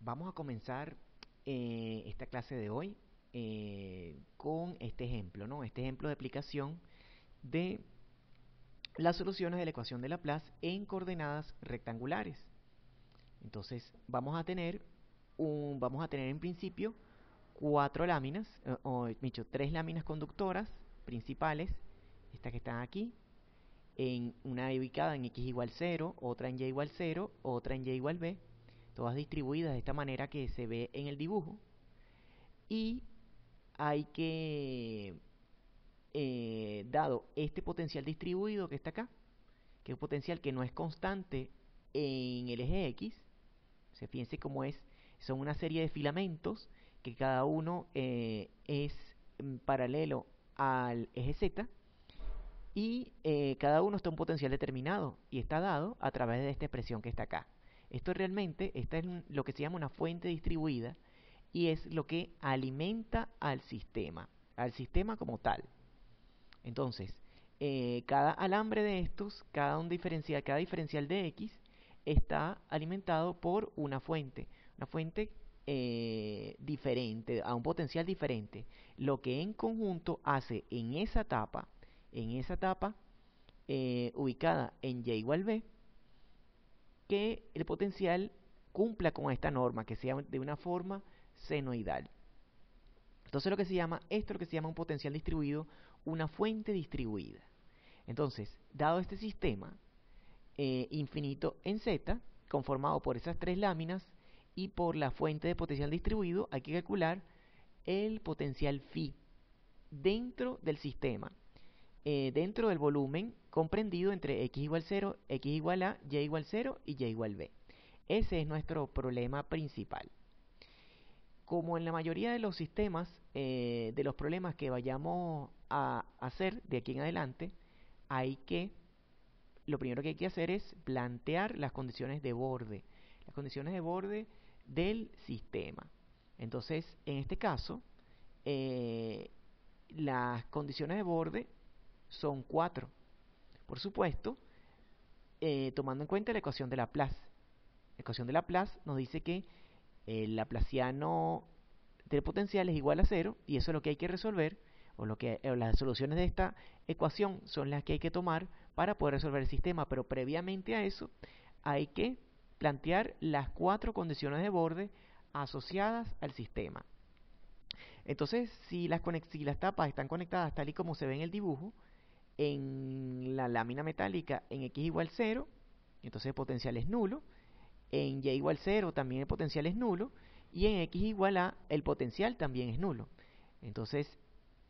Vamos a comenzar esta clase de hoy con este ejemplo, ¿no? Este ejemplo de aplicación de las soluciones de la ecuación de Laplace en coordenadas rectangulares. Entonces, vamos a tener en principio cuatro láminas, dicho, tres láminas conductoras principales, estas que están aquí, en una ubicada en x igual 0, otra en y igual 0, otra en y igual b, todas distribuidas de esta manera que se ve en el dibujo. Y hay que, dado este potencial distribuido que está acá, que es un potencial que no es constante en el eje X, se fíjense cómo son una serie de filamentos que cada uno es paralelo al eje Z, y cada uno está en un potencial determinado y está dado a través de esta expresión que está acá. Esta es lo que se llama una fuente distribuida y es lo que alimenta al sistema como tal. Entonces, cada alambre de estos, cada diferencial de X está alimentado por una fuente diferente, a un potencial diferente, lo que en conjunto hace en esa etapa ubicada en y igual b, que el potencial cumpla con esta norma, que sea de una forma senoidal. Entonces esto es lo que se llama un potencial distribuido, una fuente distribuida. Entonces, dado este sistema infinito en Z, conformado por esas tres láminas y por la fuente de potencial distribuido, hay que calcular el potencial phi dentro del sistema, dentro del volumen comprendido entre x igual 0, x igual a, y igual 0 y y igual b. Ese es nuestro problema principal. Como en la mayoría de los sistemas, de los problemas que vayamos a hacer de aquí en adelante, lo primero que hay que hacer es plantear las condiciones de borde del sistema. Entonces, en este caso, las condiciones de borde son 4. Por supuesto, tomando en cuenta la ecuación de Laplace. La ecuación de Laplace nos dice que el laplaciano del potencial es igual a 0, y eso es lo que hay que resolver, o las soluciones de esta ecuación son las que hay que tomar para poder resolver el sistema. Pero previamente a eso hay que plantear las 4 condiciones de borde asociadas al sistema. Entonces, si las tapas están conectadas tal y como se ve en el dibujo, en la lámina metálica en x igual 0, entonces el potencial es nulo. En y igual 0 también el potencial es nulo. Y en x igual a, el potencial también es nulo. Entonces,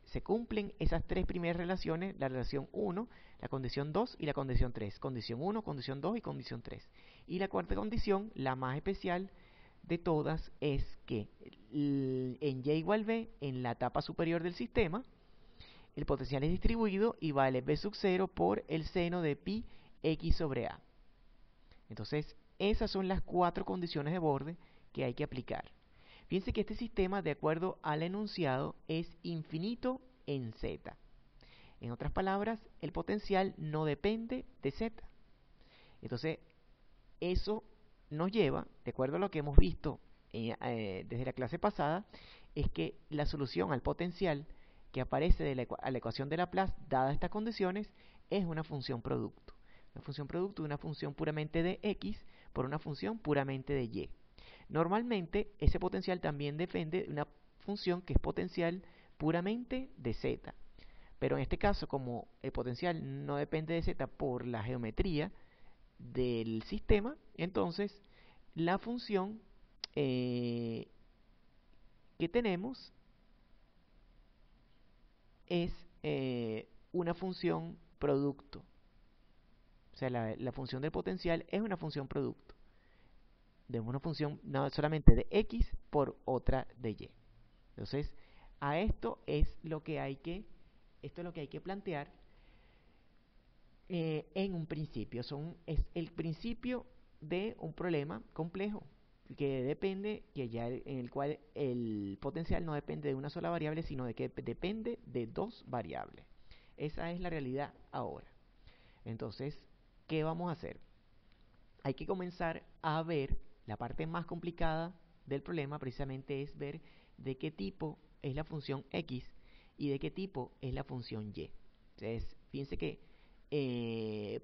se cumplen esas tres primeras relaciones, la relación 1, la condición 2 y la condición 3. Condición 1, condición 2 y condición 3. Y la cuarta condición, la más especial de todas, es que en y igual b, en la etapa superior del sistema, el potencial es distribuido y vale b sub 0 por el seno de pi x sobre a. Entonces, esas son las 4 condiciones de borde que hay que aplicar. Fíjense que este sistema, de acuerdo al enunciado, es infinito en Z. En otras palabras, el potencial no depende de Z. Entonces, eso nos lleva, de acuerdo a lo que hemos visto desde la clase pasada, es que la solución al potencial que aparece a la ecuación de Laplace, dadas estas condiciones, es una función producto. Una función producto de una función puramente de x por una función puramente de y. Normalmente, ese potencial también depende de una función que es potencial puramente de z. Pero en este caso, como el potencial no depende de z por la geometría del sistema, entonces la función que tenemos es una función producto. O sea, la función del potencial es una función producto de una función no solamente de x por otra de y. Entonces, a esto es lo que hay que plantear en un principio. Es el principio de un problema complejo en el cual el potencial no depende de una sola variable, sino de que depende de dos variables. Esa es la realidad ahora. Entonces, ¿qué vamos a hacer? Hay que comenzar a ver la parte más complicada del problema precisamente es ver de qué tipo es la función x y de qué tipo es la función y. Entonces, fíjense que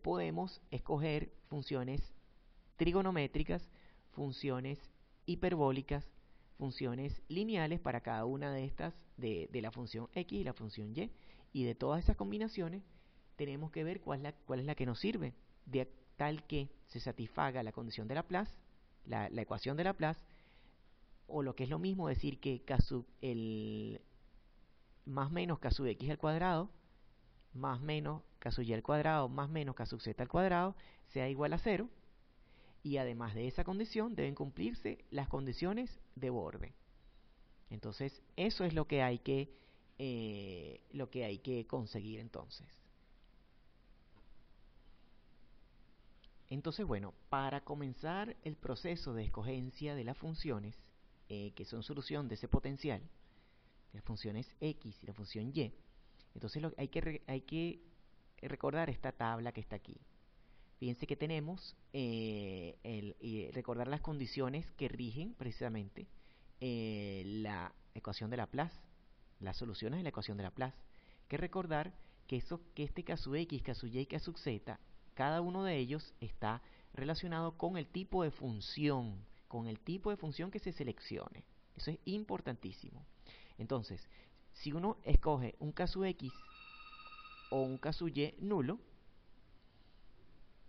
podemos escoger funciones trigonométricas, funciones hiperbólicas, funciones lineales para cada una de estas, de la función x y la función y de todas esas combinaciones tenemos que ver cuál es la que nos sirve, de tal que se satisfaga la condición de Laplace, la ecuación de Laplace, o lo que es lo mismo decir que k sub el más menos k sub x al cuadrado más menos k sub y al cuadrado más menos k sub z al cuadrado sea igual a 0, y además de esa condición deben cumplirse las condiciones de borde. Entonces eso es lo que hay que conseguir entonces. Entonces, bueno, para comenzar el proceso de escogencia de las funciones que son solución de ese potencial, las funciones x y la función y, entonces hay que recordar esta tabla que está aquí. Fíjense que tenemos recordar las condiciones que rigen precisamente la ecuación de Laplace, las soluciones de la ecuación de Laplace. Hay que recordar que este k sub x, k sub y k sub z, cada uno de ellos está relacionado con el tipo de función, que se seleccione. Eso es importantísimo. Entonces, si uno escoge un k sub x o un k sub y nulo,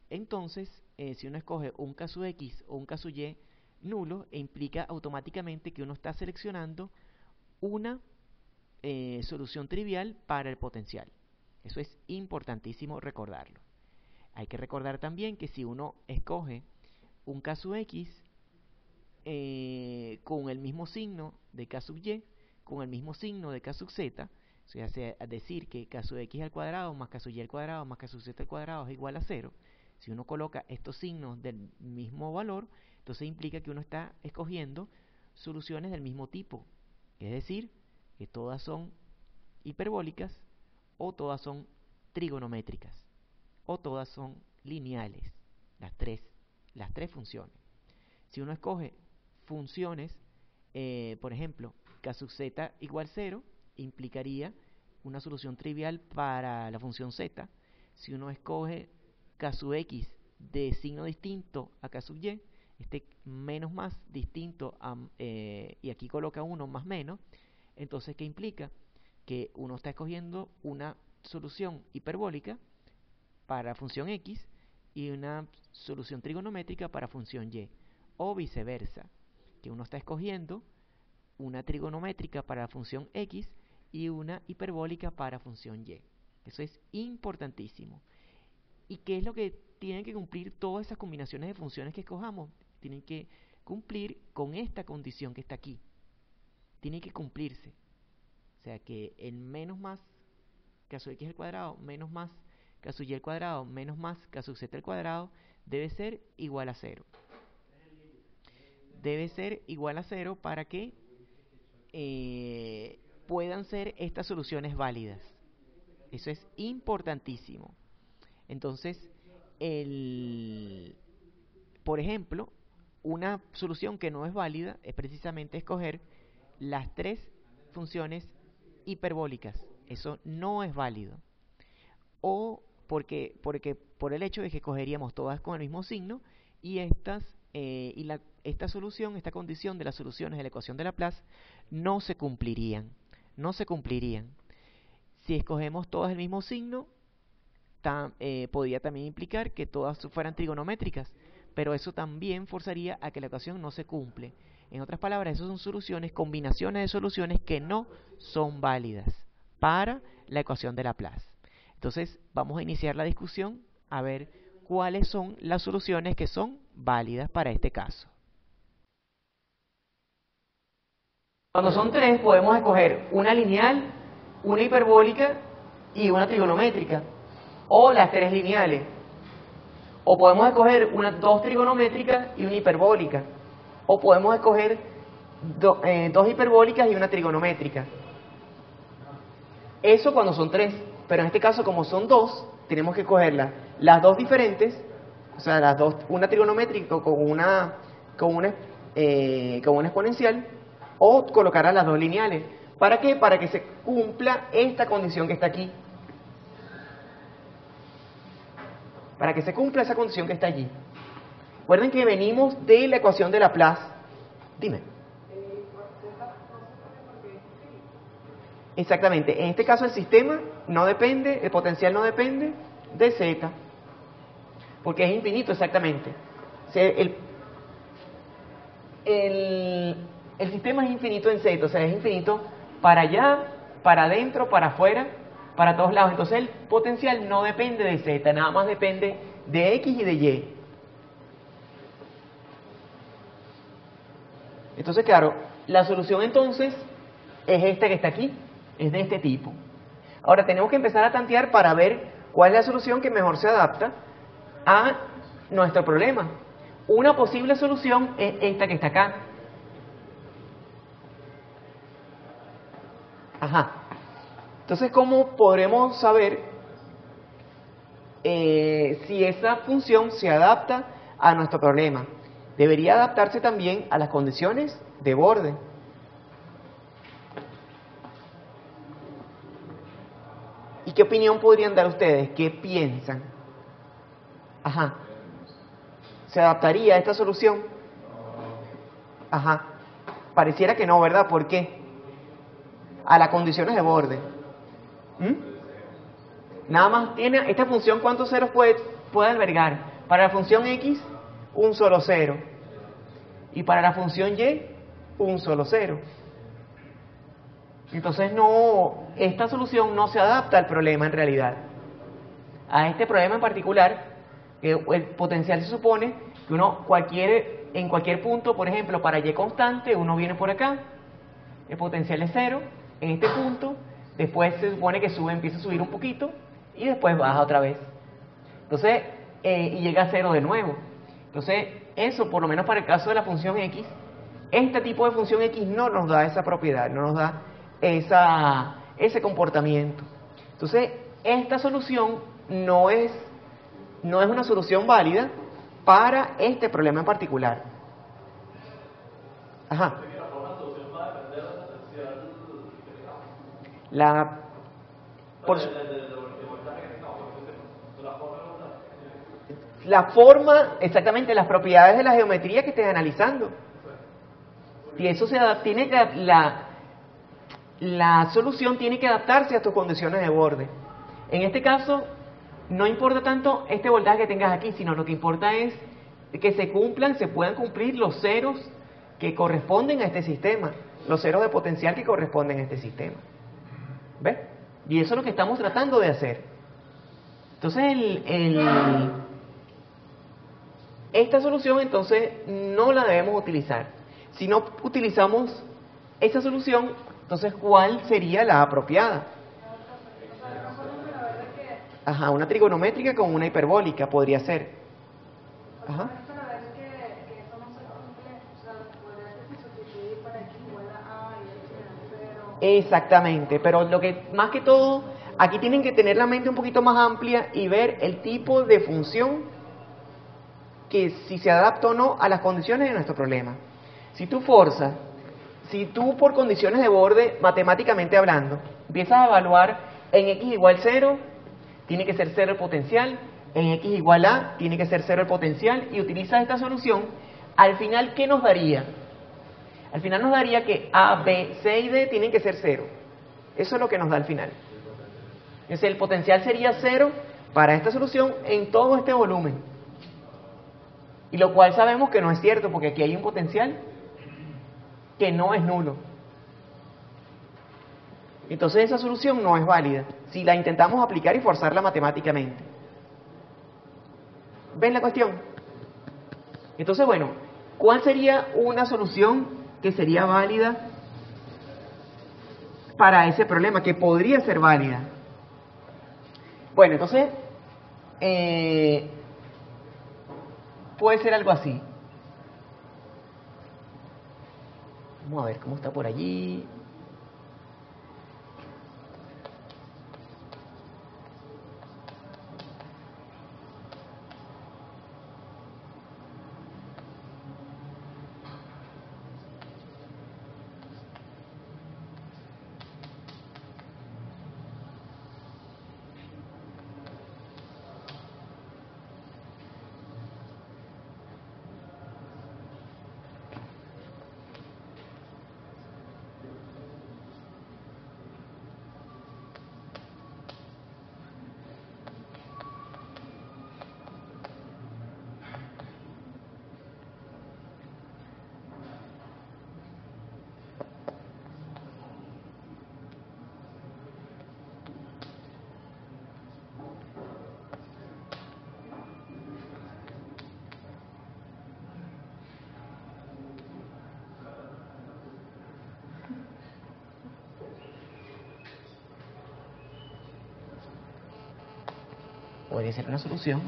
entonces, si uno escoge un k sub x o un k sub y nulo, implica automáticamente que uno está seleccionando una solución trivial para el potencial. Eso es importantísimo recordarlo. Hay que recordar también que si uno escoge un k sub x con el mismo signo de k sub y, con el mismo signo de k sub z, o sea, decir que k sub x al cuadrado más k sub y al cuadrado más k sub z al cuadrado es igual a 0, si uno coloca estos signos del mismo valor, entonces implica que uno está escogiendo soluciones del mismo tipo, es decir, que todas son hiperbólicas, o todas son trigonométricas, o todas son lineales, las tres funciones. Si uno escoge funciones, por ejemplo, k sub z igual 0, implicaría una solución trivial para la función z. Si uno escoge k sub x de signo distinto a k sub y, este menos más distinto a, y aquí coloca 1 más menos, entonces ¿qué implica? Que uno está escogiendo una solución hiperbólica para función x y una solución trigonométrica para función y, o viceversa, que uno está escogiendo una trigonométrica para la función x y una hiperbólica para función y. Eso es importantísimo. ¿Y qué es lo que tienen que cumplir todas esas combinaciones de funciones que escojamos? Tienen que cumplir con esta condición que está aquí. Tiene que cumplirse. O sea que el menos más k sub x al cuadrado menos más k sub y al cuadrado menos más k sub z al cuadrado debe ser igual a 0. Debe ser igual a 0 para que puedan ser estas soluciones válidas. Eso es importantísimo. Entonces, por ejemplo, una solución que no es válida es precisamente escoger las tres funciones hiperbólicas. Eso no es válido. O porque por el hecho de que escogeríamos todas con el mismo signo y esta solución, esta condición de las soluciones de la ecuación de Laplace no se cumplirían. No se cumplirían. Si escogemos todas el mismo signo, podría también implicar que todas fueran trigonométricas, pero eso también forzaría a que la ecuación no se cumple. En otras palabras, esas son soluciones, combinaciones de soluciones que no son válidas para la ecuación de Laplace. Entonces, vamos a iniciar la discusión a ver cuáles son las soluciones que son válidas para este caso. Cuando son tres, podemos escoger una lineal, una hiperbólica y una trigonométrica, o las tres lineales. O podemos escoger dos trigonométricas y una hiperbólica, o podemos escoger dos hiperbólicas y una trigonométrica. Eso cuando son tres, pero en este caso como son dos, tenemos que escogerlas las dos diferentes, o sea, las dos, una trigonométrica con una con una exponencial, o colocará las dos lineales. ¿Para qué? Para que se cumpla esta condición que está aquí. Para que se cumpla esa condición que está allí. Recuerden que venimos de la ecuación de Laplace. Dime. Exactamente. En este caso el sistema no depende, el potencial no depende de z. Porque es infinito exactamente. O sea, el sistema es infinito en z, o sea, es infinito para allá, para adentro, para afuera, para todos lados. Entonces el potencial no depende de z, nada más depende de x y de y. Entonces, claro, la solución entonces es esta que está aquí, es de este tipo. Ahora tenemos que empezar a tantear para ver cuál es la solución que mejor se adapta a nuestro problema. Una posible solución es esta que está acá. Ajá. Entonces, ¿cómo podremos saber si esa función se adapta a nuestro problema? Debería adaptarse también a las condiciones de borde. ¿Y qué opinión podrían dar ustedes? ¿Qué piensan? Ajá. ¿Se adaptaría a esta solución? Ajá. Pareciera que no, ¿verdad? ¿Por qué? A las condiciones de borde. Nada más tiene esta función, ¿cuántos ceros puede albergar? Para la función x, un solo cero. Y para la función y, un solo cero. Entonces esta solución no se adapta al problema en realidad. A este problema en particular, el potencial se supone que en cualquier punto, por ejemplo, para y constante, uno viene por acá, el potencial es cero, en este punto, después se supone que empieza a subir un poquito, y después baja otra vez. Entonces, y llega a cero de nuevo. Entonces, eso, por lo menos para el caso de la función x, este tipo de función x no nos da esa propiedad, no nos da ese comportamiento. Entonces, esta solución no es una solución válida para este problema en particular. Ajá. La forma, exactamente, las propiedades de la geometría que estés analizando. Y eso tiene que la solución tiene que adaptarse a tus condiciones de borde. En este caso, no importa tanto este voltaje que tengas aquí, sino lo que importa es que se puedan cumplir los ceros que corresponden a este sistema, los ceros de potencial que corresponden a este sistema. ¿Ves? Y eso es lo que estamos tratando de hacer. Entonces, esta solución entonces no la debemos utilizar. Si no utilizamos esa solución, entonces ¿cuál sería la apropiada? Ajá, una trigonométrica con una hiperbólica podría ser. Ajá. Exactamente, pero lo que más que todo, aquí tienen que tener la mente un poquito más amplia y ver el tipo de función que si se adapta o no a las condiciones de nuestro problema. Si tú por condiciones de borde, matemáticamente hablando, empiezas a evaluar en x igual 0, tiene que ser 0 el potencial, en x igual a, tiene que ser 0 el potencial, y utilizas esta solución, al final, ¿qué nos daría? Al final nos daría que A, B, C y D tienen que ser 0. Eso es lo que nos da al final. Entonces el potencial sería 0 para esta solución en todo este volumen. Y lo cual sabemos que no es cierto, porque aquí hay un potencial que no es nulo. Entonces esa solución no es válida si la intentamos aplicar y forzarla matemáticamente. ¿Ven la cuestión? Entonces, bueno, ¿cuál sería una solución que sería válida para ese problema, que podría ser válida? Bueno, entonces puede ser algo así. Vamos a ver cómo está por allí. podría ser una solución.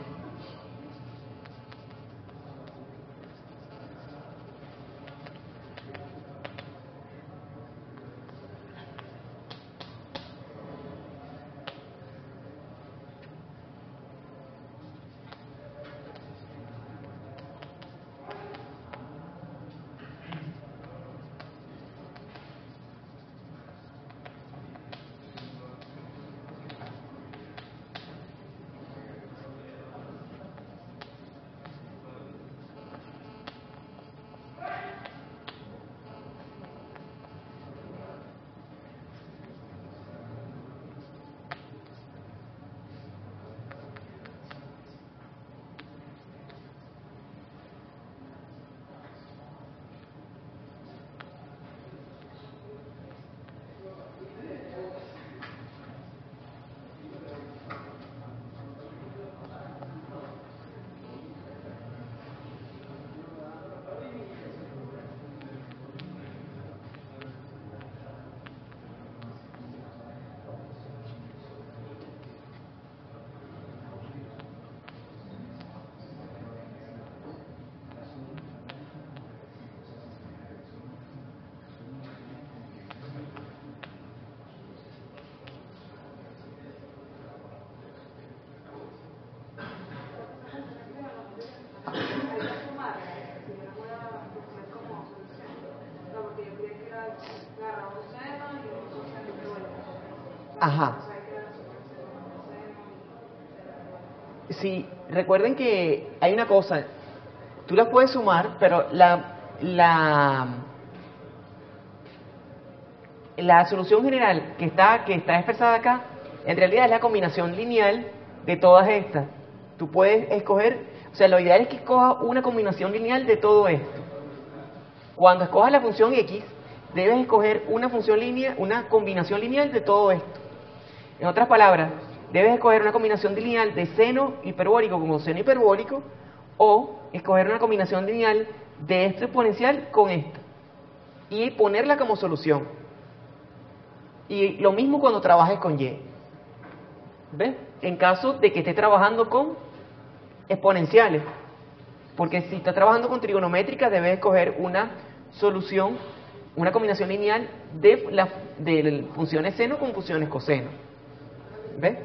Ajá. Sí, recuerden que hay una cosa, tú las puedes sumar, pero la solución general que está expresada acá, en realidad es la combinación lineal de todas estas. Tú puedes escoger, o sea, lo ideal es que escojas una combinación lineal de todo esto. Cuando escojas la función x, debes escoger una combinación lineal de todo esto. En otras palabras, debes escoger una combinación lineal de seno hiperbólico con coseno hiperbólico, o escoger una combinación lineal de esto exponencial con esto, y ponerla como solución. Y lo mismo cuando trabajes con y. ¿Ves? En caso de que estés trabajando con exponenciales. Porque si estás trabajando con trigonométrica, debes escoger una solución, una combinación lineal de funciones seno con funciones coseno. ¿Ves?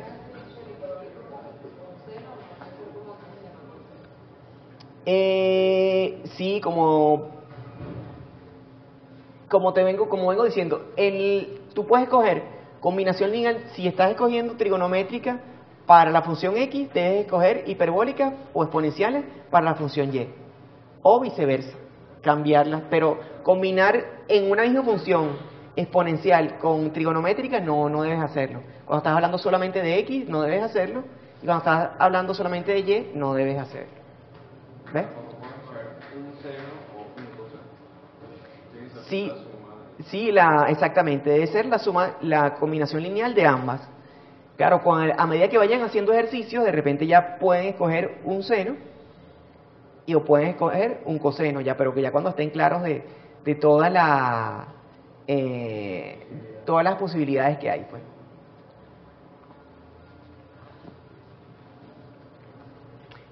Sí, como vengo diciendo, tú puedes escoger combinación lineal. Si estás escogiendo trigonométrica para la función x, debes escoger hiperbólica o exponenciales para la función y, o viceversa, cambiarlas. Pero combinar en una misma función exponencial con trigonométrica no debes hacerlo. Cuando estás hablando solamente de x, no debes hacerlo, y cuando estás hablando solamente de y, no debes hacerlo. ¿Ves? Sí, sí, exactamente, debe ser la combinación lineal de ambas. Claro, a medida que vayan haciendo ejercicios, de repente ya pueden escoger un seno o pueden escoger un coseno, ya, pero que ya cuando estén claros de todas las posibilidades que hay, pues.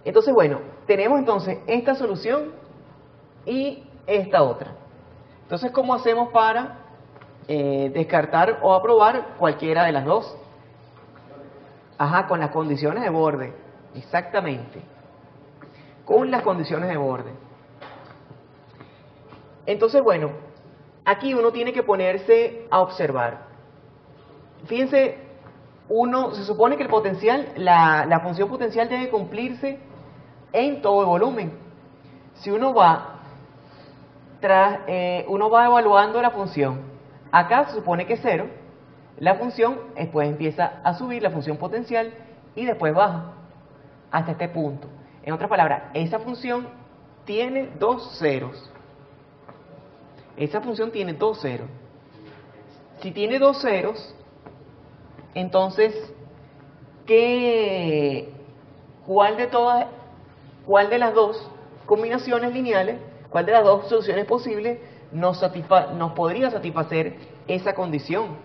Entonces, bueno, tenemos entonces esta solución y esta otra. Entonces, ¿cómo hacemos para descartar o aprobar cualquiera de las dos? Ajá, con las condiciones de borde. Exactamente. Con las condiciones de borde. Entonces, bueno, aquí uno tiene que ponerse a observar. Fíjense, se supone que el potencial, la función potencial debe cumplirse en todo el volumen. Si uno va evaluando la función, acá se supone que es 0, la función después empieza a subir, la función potencial, y después baja hasta este punto. En otras palabras, esa función tiene dos ceros. Esa función tiene dos ceros. Si tiene dos ceros, entonces, ¿cuál de las dos combinaciones lineales, cuál de las dos soluciones posibles nos podría satisfacer esa condición?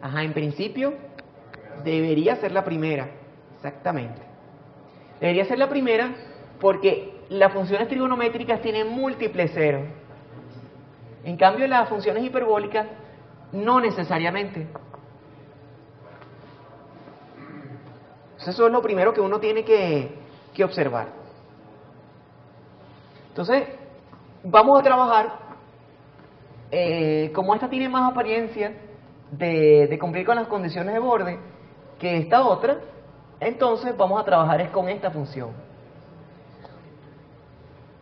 Ajá, en principio, Debería ser la primera, exactamente. Debería ser la primera porque las funciones trigonométricas tienen múltiples ceros. En cambio, las funciones hiperbólicas no necesariamente. Eso es lo primero que uno tiene que observar. Entonces, vamos a trabajar, como esta tiene más apariencia de cumplir con las condiciones de borde que esta otra, entonces vamos a trabajar es con esta función.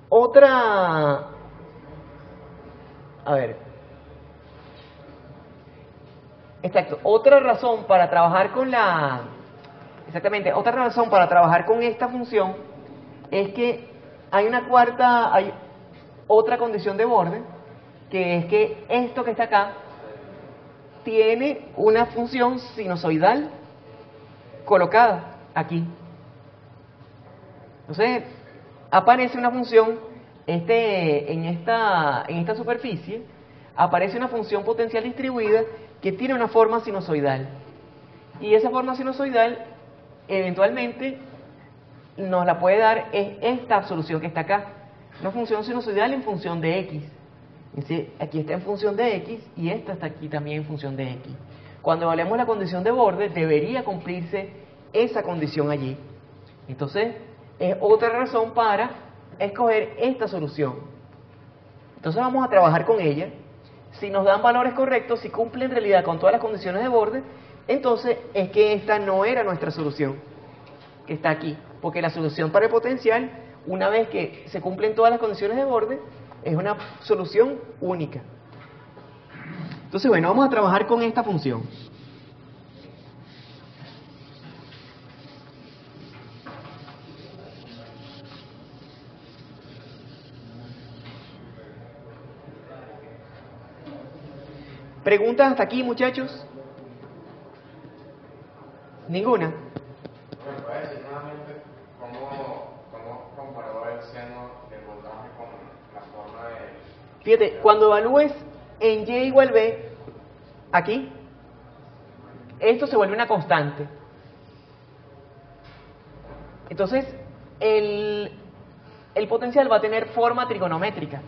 Otra, a ver, exacto, otra razón para trabajar con otra razón para trabajar con esta función es que hay otra condición de borde, que es que esto que está acá tiene una función sinusoidal colocada aquí. Entonces, aparece una función, en esta superficie, aparece una función potencial distribuida que tiene una forma sinusoidal. Y esa forma sinusoidal, eventualmente, nos la puede dar esta solución que está acá. Una función sinusoidal en función de x. Es decir, aquí está en función de x y esta está aquí también en función de x. Cuando evaluemos la condición de borde, debería cumplirse esa condición allí. Entonces, es otra razón para escoger esta solución. Entonces vamos a trabajar con ella. Si nos dan valores correctos, si cumple en realidad con todas las condiciones de borde, entonces es que esta no era nuestra solución, que está aquí. Porque la solución para el potencial, una vez que se cumplen todas las condiciones de borde, es una solución única. Entonces, bueno, vamos a trabajar con esta función. ¿Preguntas hasta aquí, muchachos? ¿Ninguna? ¿Me puede decir nuevamente cómo comparó el seno del voltaje con la forma de...? Fíjate, cuando evalúes en y igual b, aquí, esto se vuelve una constante. Entonces, el potencial va a tener forma trigonométrica.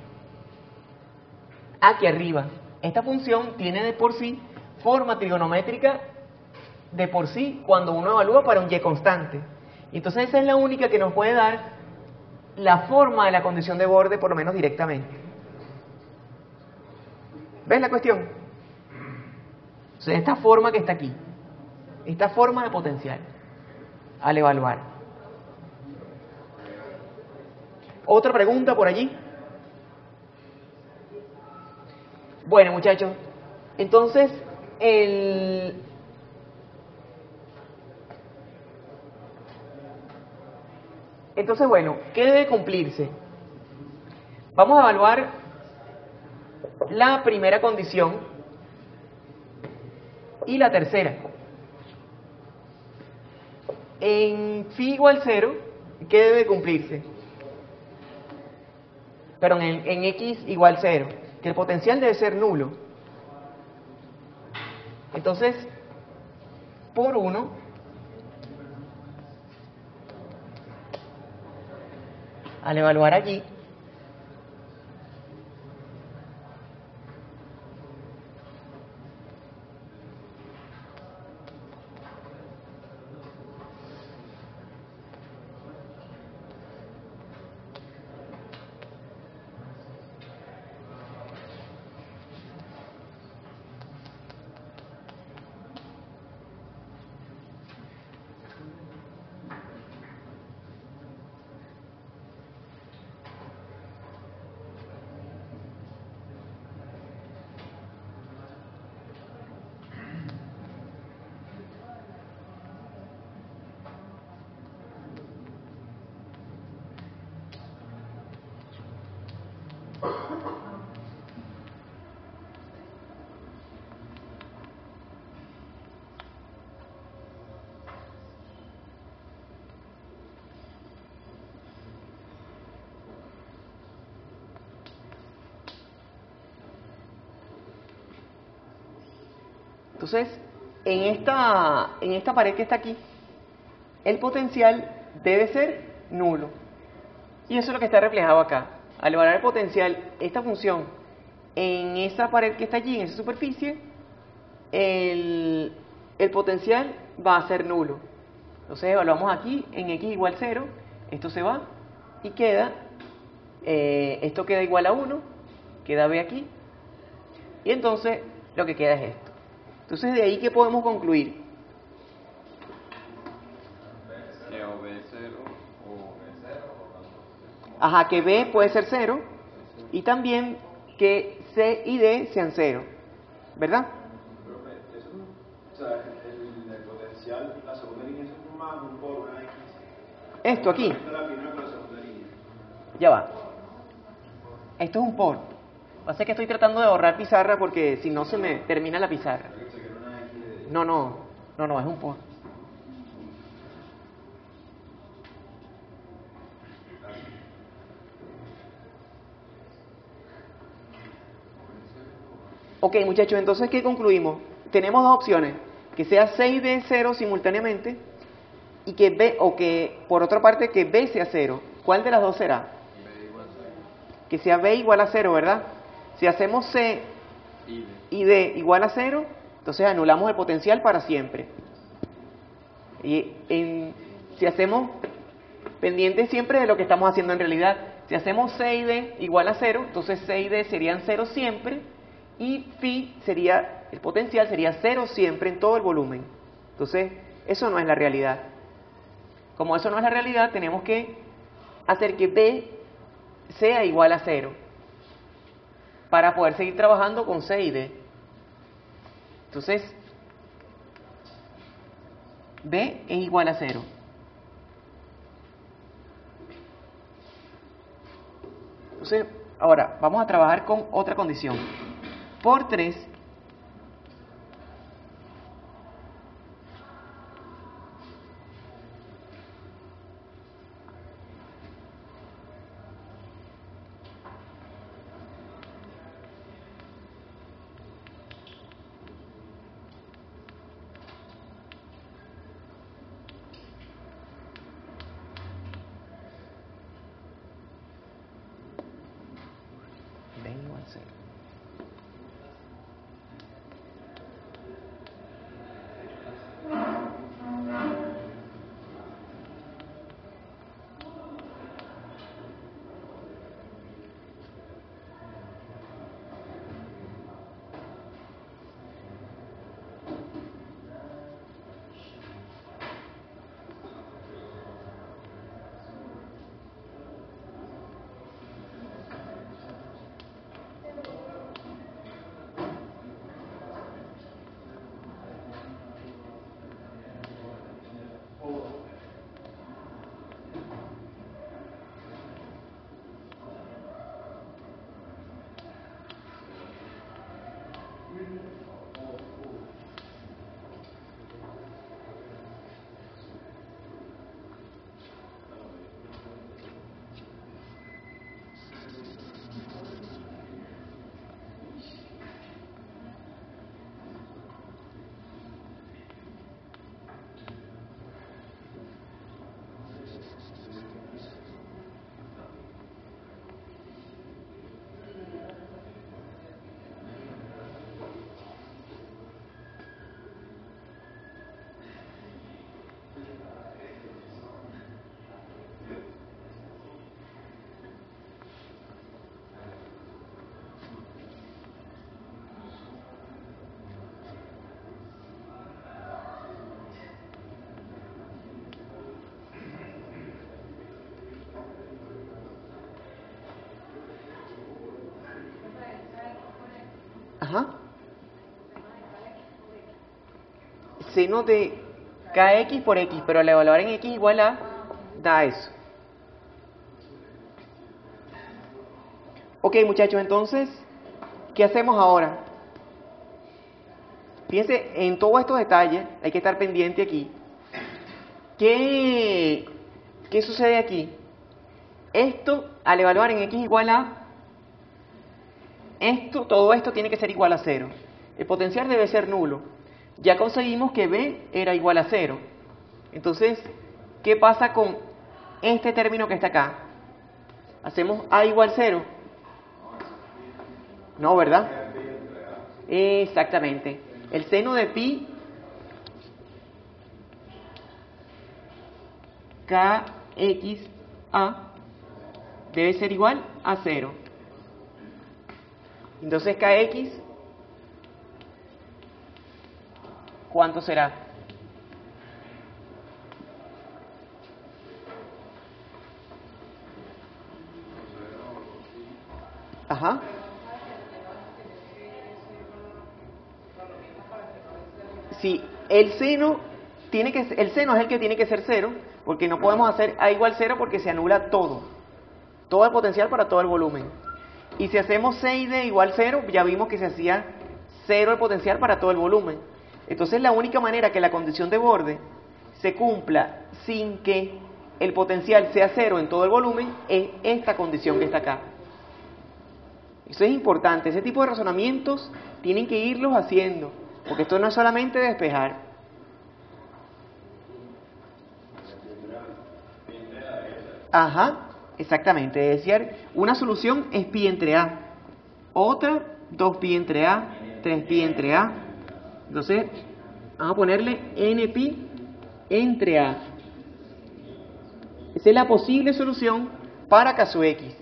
Aquí arriba. Esta función tiene de por sí forma trigonométrica de por sí cuando uno evalúa para un y constante. Y entonces esa es la única que nos puede dar la forma de la condición de borde, por lo menos directamente. ¿Ves la cuestión? Entonces esta forma que está aquí, esta forma de potencial, al evaluar. ¿Otra pregunta por allí? Bueno, muchachos, entonces bueno, ¿qué debe cumplirse? Vamos a evaluar la primera condición y la tercera. En phi igual 0, ¿qué debe cumplirse? Perdón, en x igual 0, que el potencial debe ser nulo. Entonces, por 1, al evaluar allí, entonces, en esta pared que está aquí, el potencial debe ser nulo. Y eso es lo que está reflejado acá. Al evaluar el potencial, esta función, en esa pared que está allí, en esa superficie, el potencial va a ser nulo. Entonces evaluamos aquí en x igual 0, esto se va y queda, esto queda igual a 1, queda b aquí, y entonces lo que queda es esto. Entonces de ahí, ¿qué podemos concluir? Que o b es 0 o b es 0 o Ajá, que b puede ser 0 y también que c y d sean 0, ¿verdad? Profe, eso, o sea, el potencial, la segunda línea es un más un por una x. Esto aquí, Esta es la primera con la segunda línea. ya va. Esto es un por. Pasa que estoy tratando de ahorrar pizarra porque si no se me termina la pizarra. Yo pensé que era una x de... No, es un por. Ok, muchachos, entonces, ¿qué concluimos? Tenemos dos opciones, que sea 6 de 0 simultáneamente y que b, o que, por otra parte, que b sea 0. ¿Cuál de las dos será? b igual a 0 Que sea b igual a 0, ¿verdad? Si hacemos c y d. y d igual a 0, entonces anulamos el potencial para siempre. Y si hacemos, pendiente siempre de lo que estamos haciendo en realidad, si hacemos c y d igual a 0, entonces c y d serían 0 siempre, y phi sería, el potencial sería 0 siempre en todo el volumen. Entonces, eso no es la realidad. Como eso no es la realidad, tenemos que hacer que b sea igual a 0 para poder seguir trabajando con c y d. Entonces, b es igual a 0. Entonces, ahora vamos a trabajar con otra condición. Por 3, b igual a 0. Ajá. Seno de kx por x, pero al evaluar en x igual a, da eso. Ok, muchachos, entonces, ¿qué hacemos ahora? Fíjense, en todos estos detalles, hay que estar pendiente aquí. ¿Qué sucede aquí? Esto, al evaluar en x igual a, todo esto tiene que ser igual a 0. El potencial debe ser nulo. ya conseguimos que b era igual a 0. Entonces, ¿qué pasa con este término que está acá? ¿Hacemos a igual 0? No, ¿verdad? Exactamente. El seno de pi kxa debe ser igual a 0. Entonces kx, ¿cuánto será? Ajá. Sí, el seno el seno es el que tiene que ser 0, porque no podemos hacer a igual 0 porque se anula todo el potencial para todo el volumen. Y si hacemos 6D igual 0, ya vimos que se hacía 0 el potencial para todo el volumen. Entonces la única manera que la condición de borde se cumpla sin que el potencial sea 0 en todo el volumen es esta condición que está acá. Eso es importante, ese tipo de razonamientos tienen que irlos haciendo, porque esto no es solamente despejar. Ajá, exactamente, es decir, una solución es pi entre A, otra 2pi entre A, 3pi entre A, entonces vamos a ponerle npi entre A. Esa es la posible solución para caso X.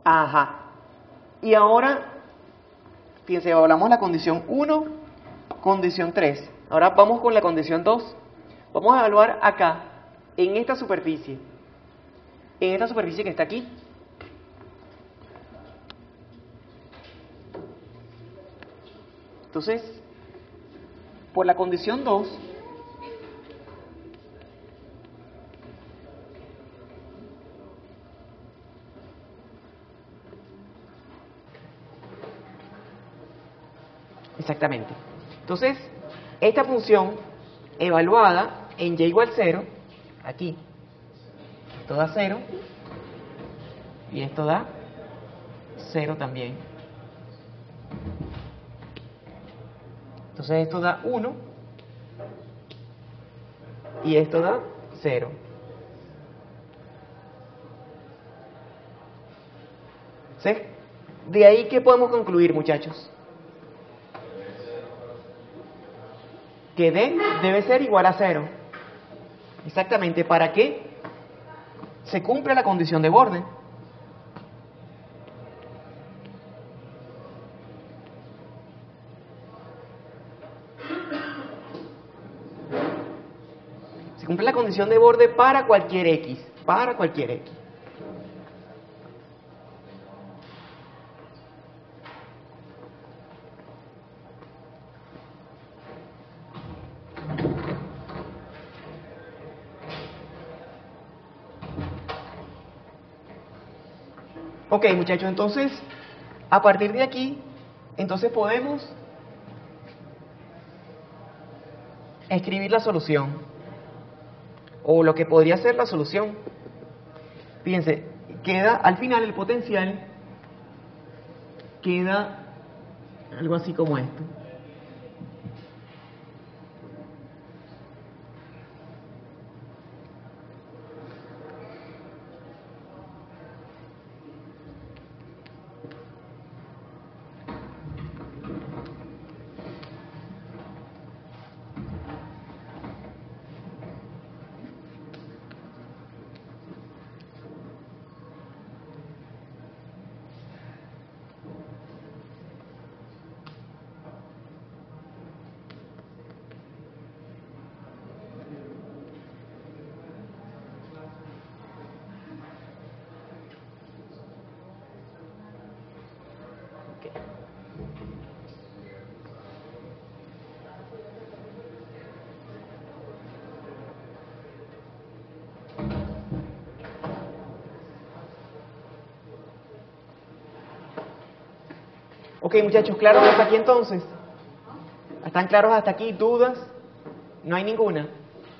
Ajá. Y ahora, fíjense, hablamos de la condición 1, condición 3. Ahora vamos con la condición 2. Vamos a evaluar acá, en esta superficie que está aquí. Entonces, por la condición 2, exactamente. Entonces, esta función evaluada en y igual 0, aquí, esto da 0, y esto da 0 también. Entonces esto da 1, y esto da 0. ¿Sí? De ahí, ¿qué podemos concluir, muchachos? Que D debe ser igual a 0. Exactamente, ¿para qué? Se cumple la condición de borde. Se cumple la condición de borde para cualquier X. Para cualquier X. Ok, muchachos, entonces, a partir de aquí, entonces podemos escribir la solución, o lo que podría ser la solución. Fíjense, queda, al final el potencial queda algo así como esto. Ok, muchachos, ¿claros hasta aquí entonces? ¿Están claros hasta aquí? ¿Dudas? No hay ninguna.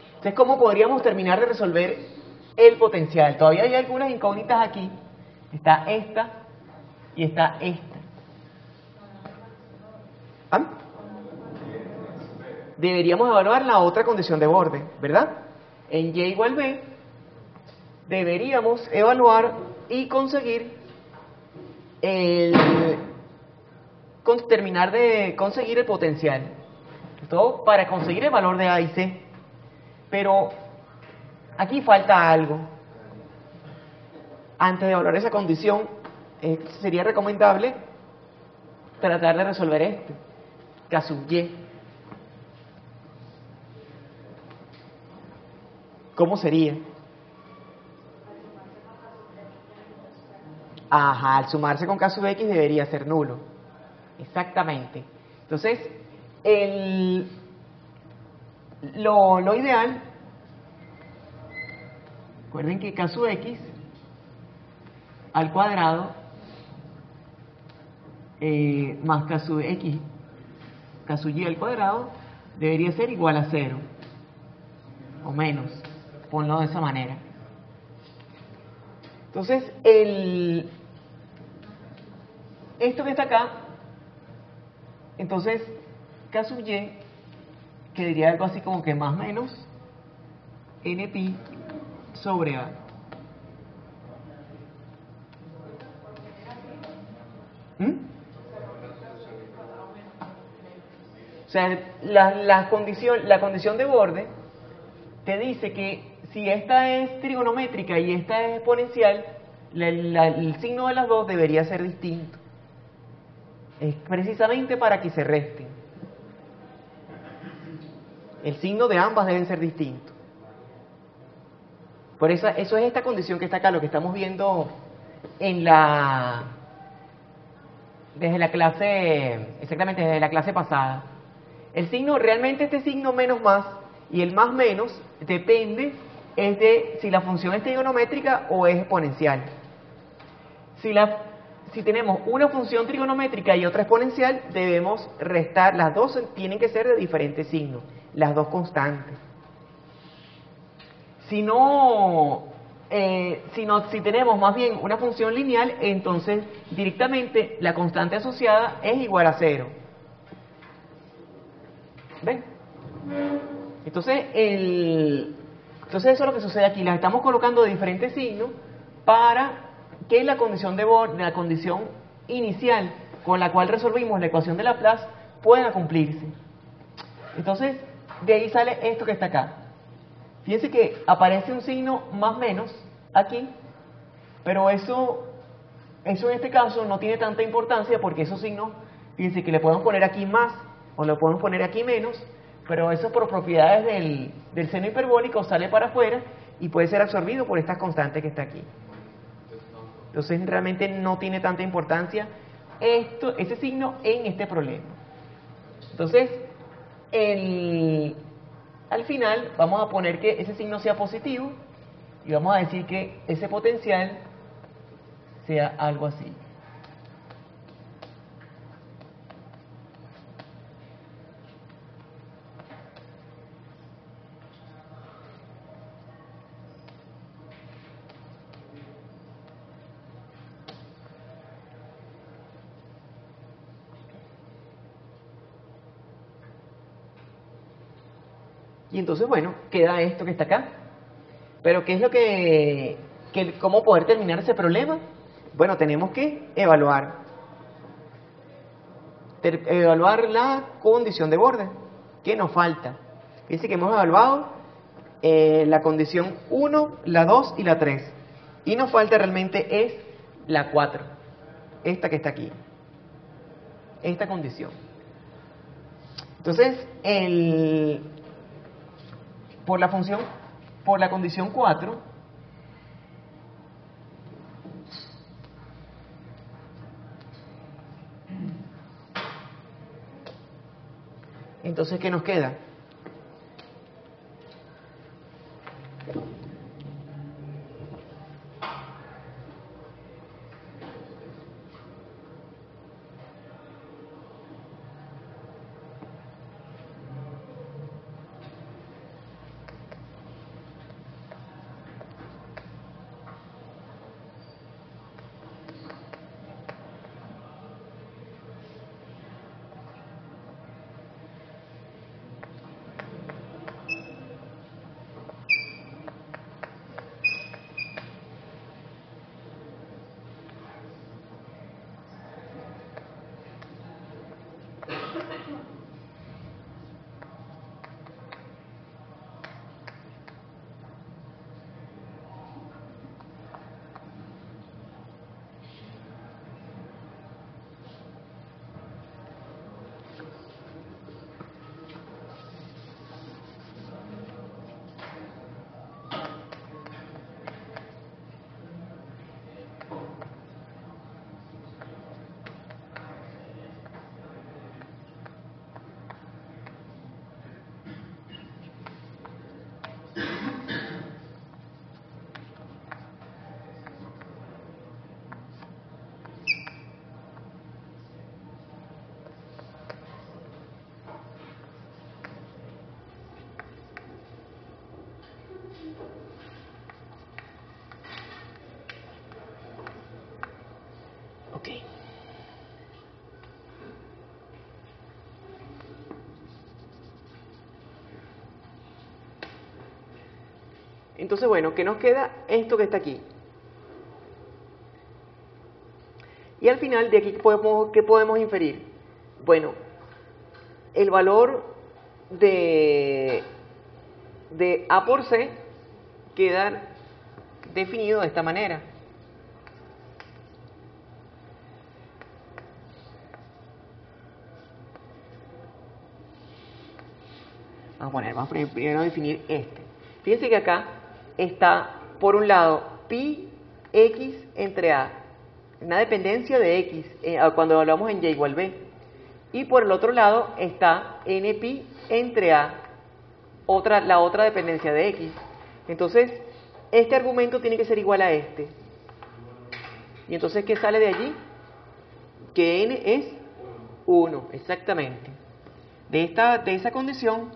Entonces, ¿cómo podríamos terminar de resolver el potencial. Todavía hay algunas incógnitas aquí. Está esta y está esta. ¿Ah? Deberíamos evaluar la otra condición de borde, ¿verdad? En y igual b, deberíamos evaluar y conseguir terminar de conseguir el potencial. Todo para conseguir el valor de A y C. Pero aquí falta algo. Antes de evaluar esa condición, sería recomendable tratar de resolver este. K sub y. ¿Cómo sería? Ajá, al sumarse con K sub x debería ser nulo. Exactamente. Entonces, lo ideal, recuerden que K sub x al cuadrado más K sub x, K sub y al cuadrado, debería ser igual a 0 o menos. Ponlo de esa manera. Entonces, esto que está acá, entonces K sub y quedaría algo así como que más menos n pi sobre A. O sea, la condición de borde te dice que si esta es trigonométrica y esta es exponencial, el signo de las dos debería ser distinto. Es precisamente para que se resten. El signo de ambas deben ser distintos. Por eso es esta condición que está acá, lo que estamos viendo desde la clase pasada. El signo, realmente este signo menos más y el más menos depende es de si la función es trigonométrica o es exponencial. Si tenemos una función trigonométrica y otra exponencial, debemos restar, las dos tienen que ser de diferentes signos, las dos constantes. Si tenemos más bien una función lineal, entonces directamente la constante asociada es igual a 0. ¿Ven? Entonces eso es lo que sucede aquí. Las estamos colocando de diferentes signos para que la condición la condición inicial con la cual resolvimos la ecuación de Laplace pueda cumplirse. Entonces, de ahí sale esto que está acá. Fíjense que aparece un signo más menos aquí, pero eso en este caso no tiene tanta importancia porque esos signos, fíjense que le podemos poner aquí más o le podemos poner aquí menos, pero eso por propiedades del seno hiperbólico sale para afuera y puede ser absorbido por estas constantes que está aquí. Entonces realmente no tiene tanta importancia ese signo en este problema. Entonces, al final vamos a poner que ese signo sea positivo y vamos a decir que ese potencial sea algo así. Y entonces, bueno, queda esto que está acá. Pero ¿qué es lo cómo poder terminar ese problema? Bueno, tenemos que evaluar la condición de borde. ¿Qué nos falta? Fíjense que hemos evaluado la condición 1, la 2 y la 3. Y nos falta realmente es la 4. Esta que está aquí. Esta condición. Entonces, por la condición 4, entonces, ¿qué nos queda? Ok. Entonces, bueno, ¿qué nos queda? Esto que está aquí. Y al final, de aquí, ¿qué podemos inferir? Bueno, el valor de A por C queda definido de esta manera. Vamos primero a definir este. Fíjense que acá está, por un lado, pi x entre a, una dependencia de x, cuando hablamos en y igual b. Y por el otro lado está n pi entre a, la otra dependencia de x. Entonces, este argumento tiene que ser igual a este. Y entonces, ¿qué sale de allí? Que n es 1, exactamente. De esa condición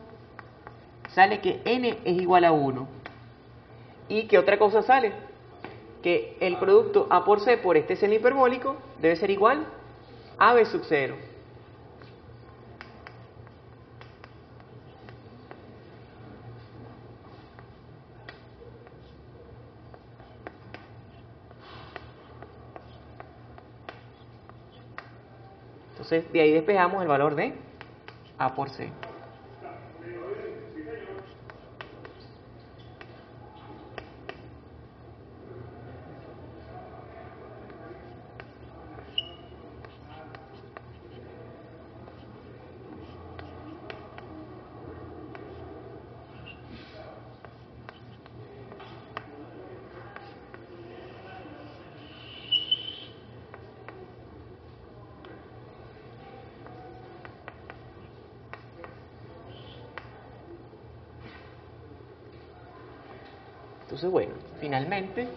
sale que n es igual a 1. ¿Y qué otra cosa sale? Que el producto A por C por este seno hiperbólico debe ser igual a B sub 0. Entonces, de ahí despejamos el valor de A por C. Entonces, bueno, finalmente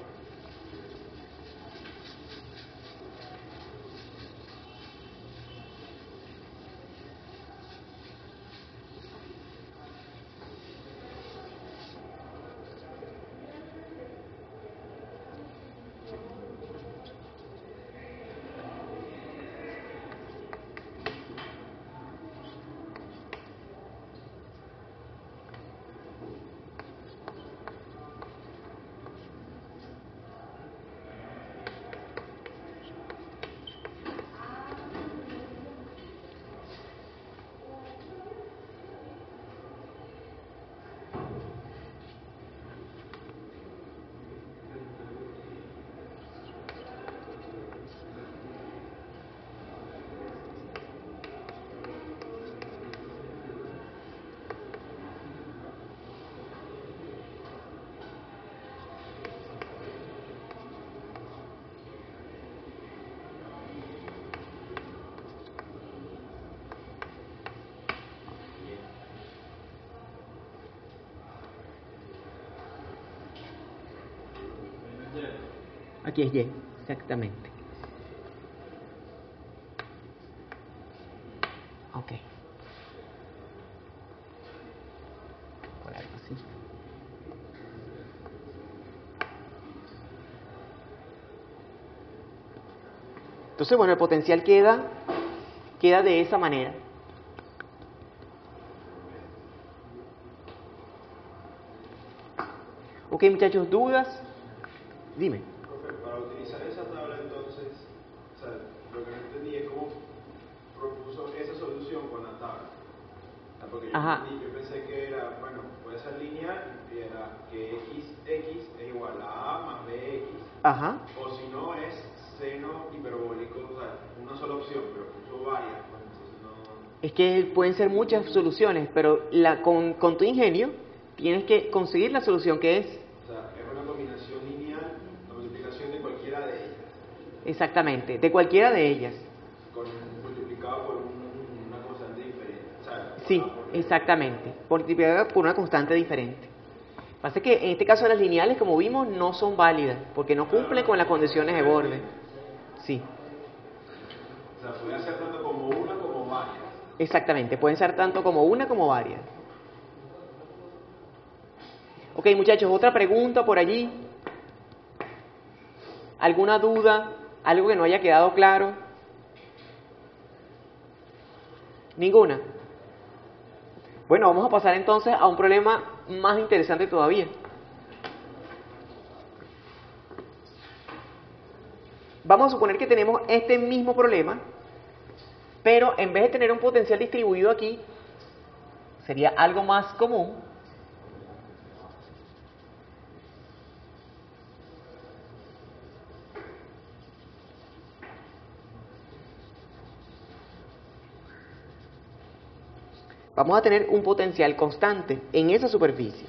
aquí es y, exactamente. Ok. Por algo así. Entonces, bueno, el potencial queda de esa manera. Ok, muchachos, ¿dudas? Dime. Profe, para utilizar esa tabla entonces, o sea, lo que no entendí es cómo propuso esa solución con la tabla. O sea, porque yo pensé que era, bueno, puede ser lineal y era que x es igual a a más bx. Ajá. O si no es seno hiperbólico, o sea, una sola opción, pero puso varias, pues entonces no... Es que pueden ser muchas soluciones, pero con tu ingenio tienes que conseguir la solución que es. O sea, es una combinación lineal, la multiplicación de cualquiera de ellas. Exactamente, de cualquiera de ellas. Multiplicado por una constante diferente. O sea, Sí, exactamente, multiplicado por una constante diferente. Pasa que en este caso las lineales, como vimos, no son válidas, porque no cumplen con las condiciones de borde. Sí. O sea, puede ser tanto como una como varias. Exactamente, pueden ser tanto como una como varias. Ok, muchachos, otra pregunta por allí. ¿Alguna duda? ¿Algo que no haya quedado claro? ¿Ninguna? Bueno, vamos a pasar entonces a un problema más interesante todavía. Vamos a suponer que tenemos este mismo problema, pero en vez de tener un potencial distribuido aquí, sería algo más común. Vamos a tener un potencial constante en esa superficie.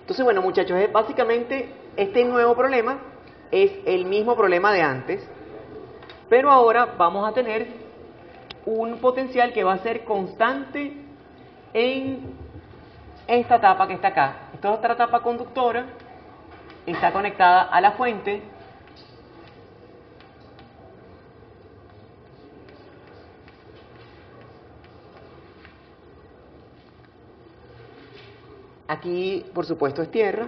Entonces, bueno, muchachos, básicamente este nuevo problema es el mismo problema de antes, pero ahora vamos a tener un potencial que va a ser constante en esta tapa que está acá. Esta es otra tapa conductora, está conectada a la fuente. Aquí, por supuesto, es tierra.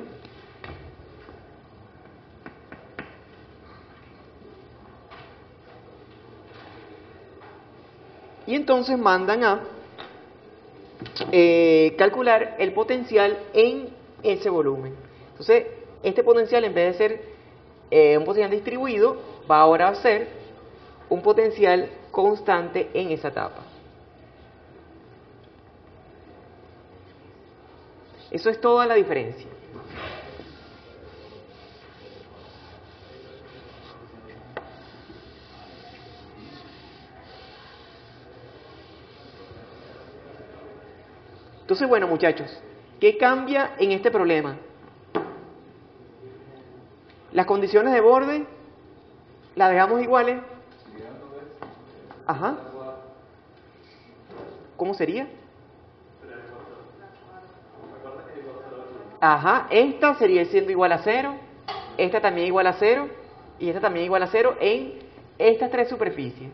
Y entonces mandan a calcular el potencial en ese volumen. Entonces, este potencial, en vez de ser un potencial distribuido, va ahora a ser un potencial constante en esa etapa. Eso es toda la diferencia. Entonces, bueno, muchachos, ¿qué cambia en este problema? Las condiciones de borde las dejamos iguales. Ajá. ¿Cómo sería? Ajá, esta sería siendo igual a 0, esta también igual a 0 y esta también igual a 0 en estas tres superficies.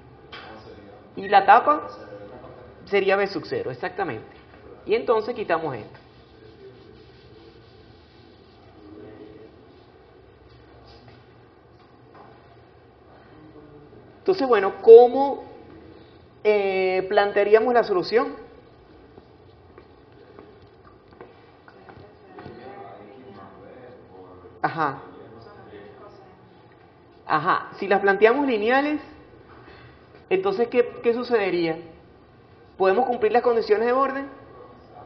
Y la tapa sería B sub 0, exactamente. Y entonces quitamos esto. Entonces, bueno, ¿cómo plantearíamos la solución? Ajá. Ajá. Si las planteamos lineales, entonces, ¿qué sucedería? ¿Podemos cumplir las condiciones de borde?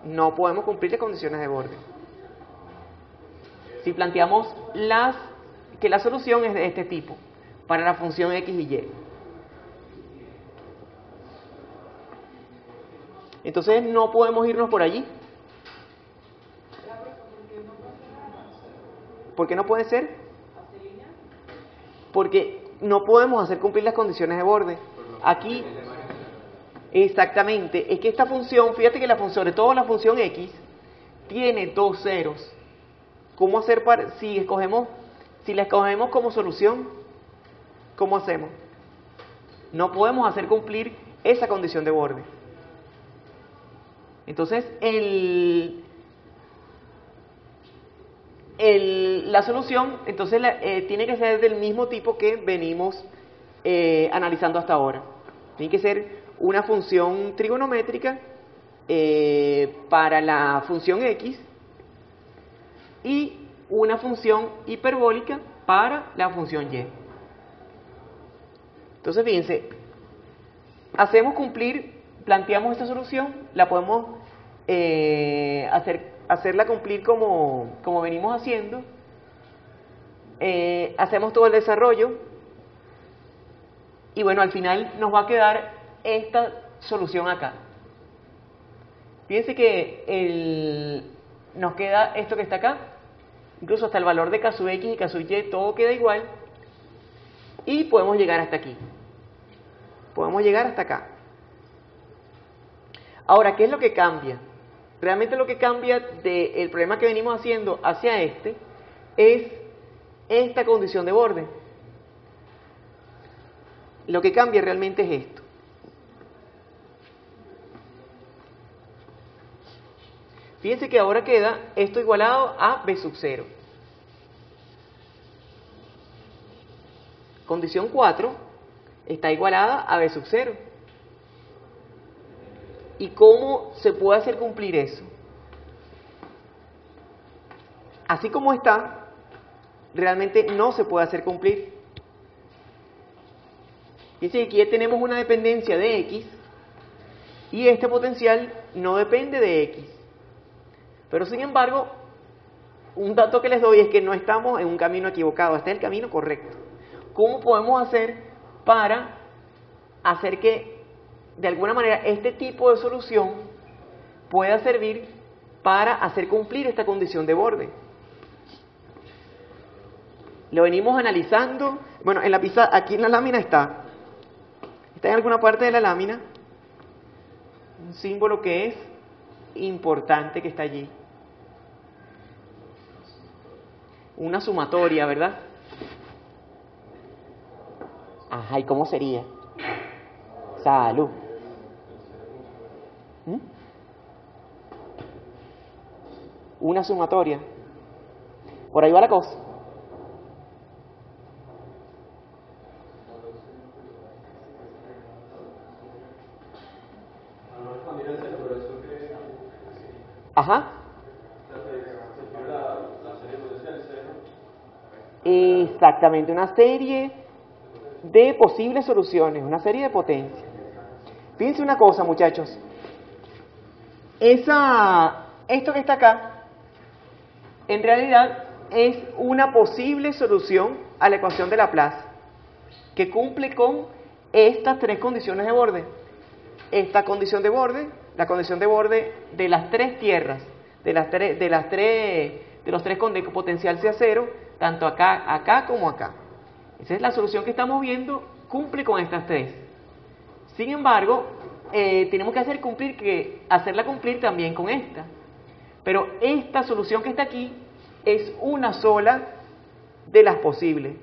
No podemos cumplir las condiciones de borde. Si planteamos que la solución es de este tipo, para la función x y y. Entonces, no podemos irnos por allí. ¿Por qué no puede ser? Porque no podemos hacer cumplir las condiciones de borde. Aquí, exactamente, es que esta función, fíjate que la función, sobre todo la función x, tiene dos ceros. ¿Cómo hacer si la escogemos como solución? ¿Cómo hacemos? No podemos hacer cumplir esa condición de borde. Entonces, la solución entonces tiene que ser del mismo tipo que venimos analizando hasta ahora. Tiene que ser una función trigonométrica para la función x y una función hiperbólica para la función y. Entonces, fíjense, planteamos esta solución, la podemos hacerla cumplir como venimos haciendo. Hacemos todo el desarrollo y bueno, al final nos va a quedar esta solución acá. Fíjense que nos queda esto que está acá, incluso hasta el valor de K sub X y K sub Y, todo queda igual, y podemos llegar hasta aquí. Podemos llegar hasta acá. Ahora, ¿qué es lo que cambia? Realmente lo que cambia del problema que venimos haciendo hacia este es esta condición de borde. Lo que cambia realmente es esto. Fíjense que ahora queda esto igualado a B sub 0. Condición 4 está igualada a B sub 0. ¿Y cómo se puede hacer cumplir eso? Así como está, realmente no se puede hacer cumplir. Fíjense que aquí ya tenemos una dependencia de X y este potencial no depende de X. Pero sin embargo, un dato que les doy es que no estamos en un camino equivocado, este es el camino correcto. ¿Cómo podemos hacer para hacer que de alguna manera este tipo de solución pueda servir para hacer cumplir esta condición de borde? Lo venimos analizando. Bueno, en la pizarra, aquí en la lámina está en alguna parte de la lámina un símbolo que es importante que está allí. Una sumatoria, ¿verdad? Ajá, ¿y cómo sería? Salud. Una sumatoria. Por ahí va la cosa. Ajá. Exactamente, una serie de posibles soluciones, una serie de potencias. Fíjense una cosa, muchachos. Esto que está acá, en realidad es una posible solución a la ecuación de Laplace, que cumple con estas tres condiciones de borde. Esta condición de borde, la condición de borde de las tres tierras, de los tres con potencial sea cero, tanto acá como acá. Esa es la solución que estamos viendo, cumple con estas tres. Sin embargo, tenemos que hacerla cumplir también con esta. Pero esta solución que está aquí es una sola de las posibles.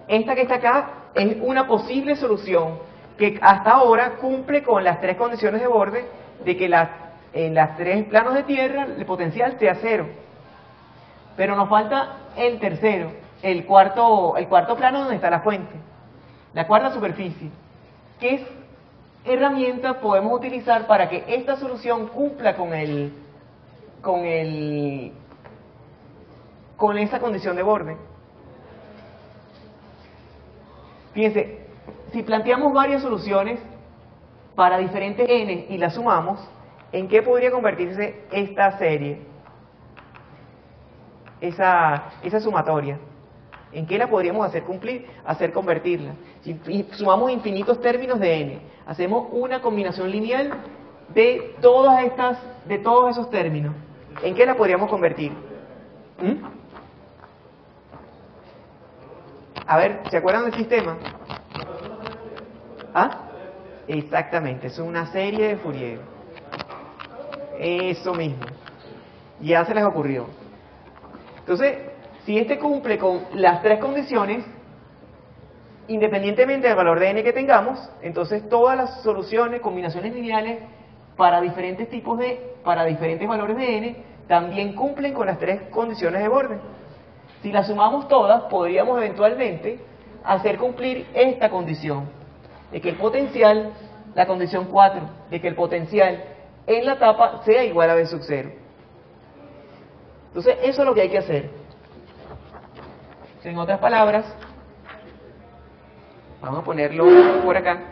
Esta que está acá es una posible solución que hasta ahora cumple con las tres condiciones de borde de que en las tres planos de tierra el potencial sea cero. Pero nos falta el tercero, el cuarto plano donde está la fuente, la cuarta superficie. ¿Qué herramienta podemos utilizar para que esta solución cumpla con esa condición de borde? Fíjense, si planteamos varias soluciones para diferentes n y las sumamos, ¿en qué podría convertirse esta serie? Esa sumatoria. ¿En qué la podríamos hacer cumplir? Hacer convertirla. Si sumamos infinitos términos de n, hacemos una combinación lineal de todos esos términos. ¿En qué la podríamos convertir? A ver, ¿se acuerdan del sistema? ¿Ah? Exactamente, es una serie de Fourier. Eso mismo. Ya se les ocurrió. Entonces, si este cumple con las tres condiciones, independientemente del valor de n que tengamos, entonces todas las soluciones, combinaciones lineales para diferentes valores de n, también cumplen con las tres condiciones de borde. Si las sumamos todas, podríamos eventualmente hacer cumplir esta condición, de que el potencial, la condición 4, de que el potencial en la tapa sea igual a B sub 0. Entonces, eso es lo que hay que hacer. En otras palabras, vamos a ponerlo por acá.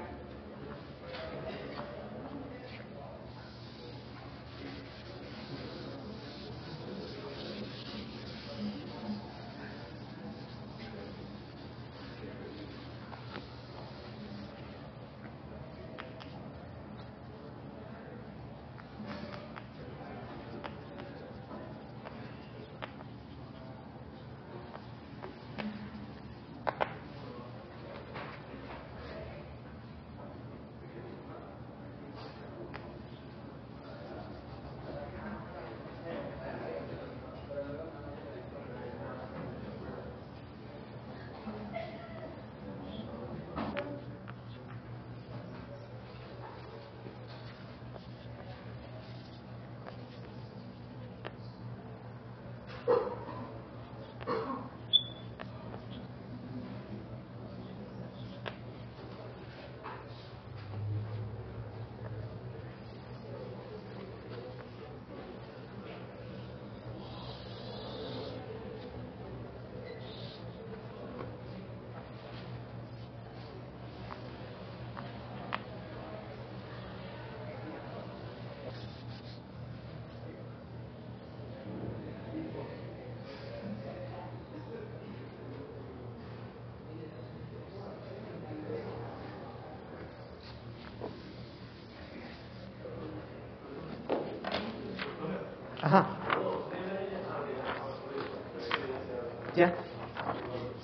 ¿Ya?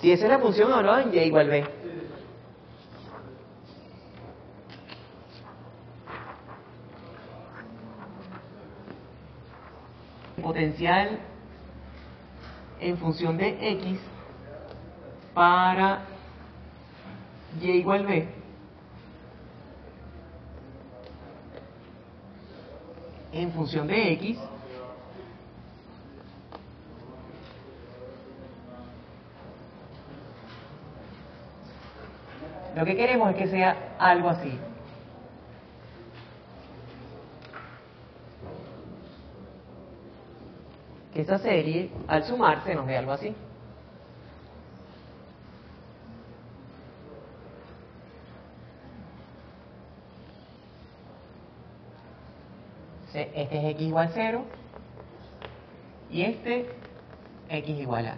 Si esa es la función evaluada en y igual b. Potencial en función de x para y igual b en función de x lo que queremos es que sea algo así. Que esa serie al sumarse nos dé algo así. Este es x igual 0 y este x igual a.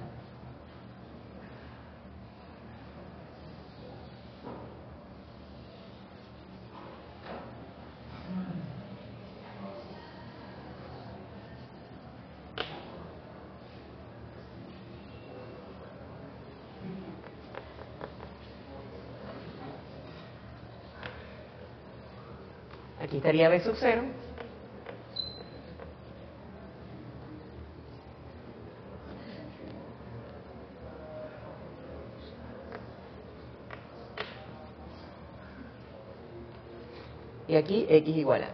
Aquí estaría b sub 0. Y aquí x igual a.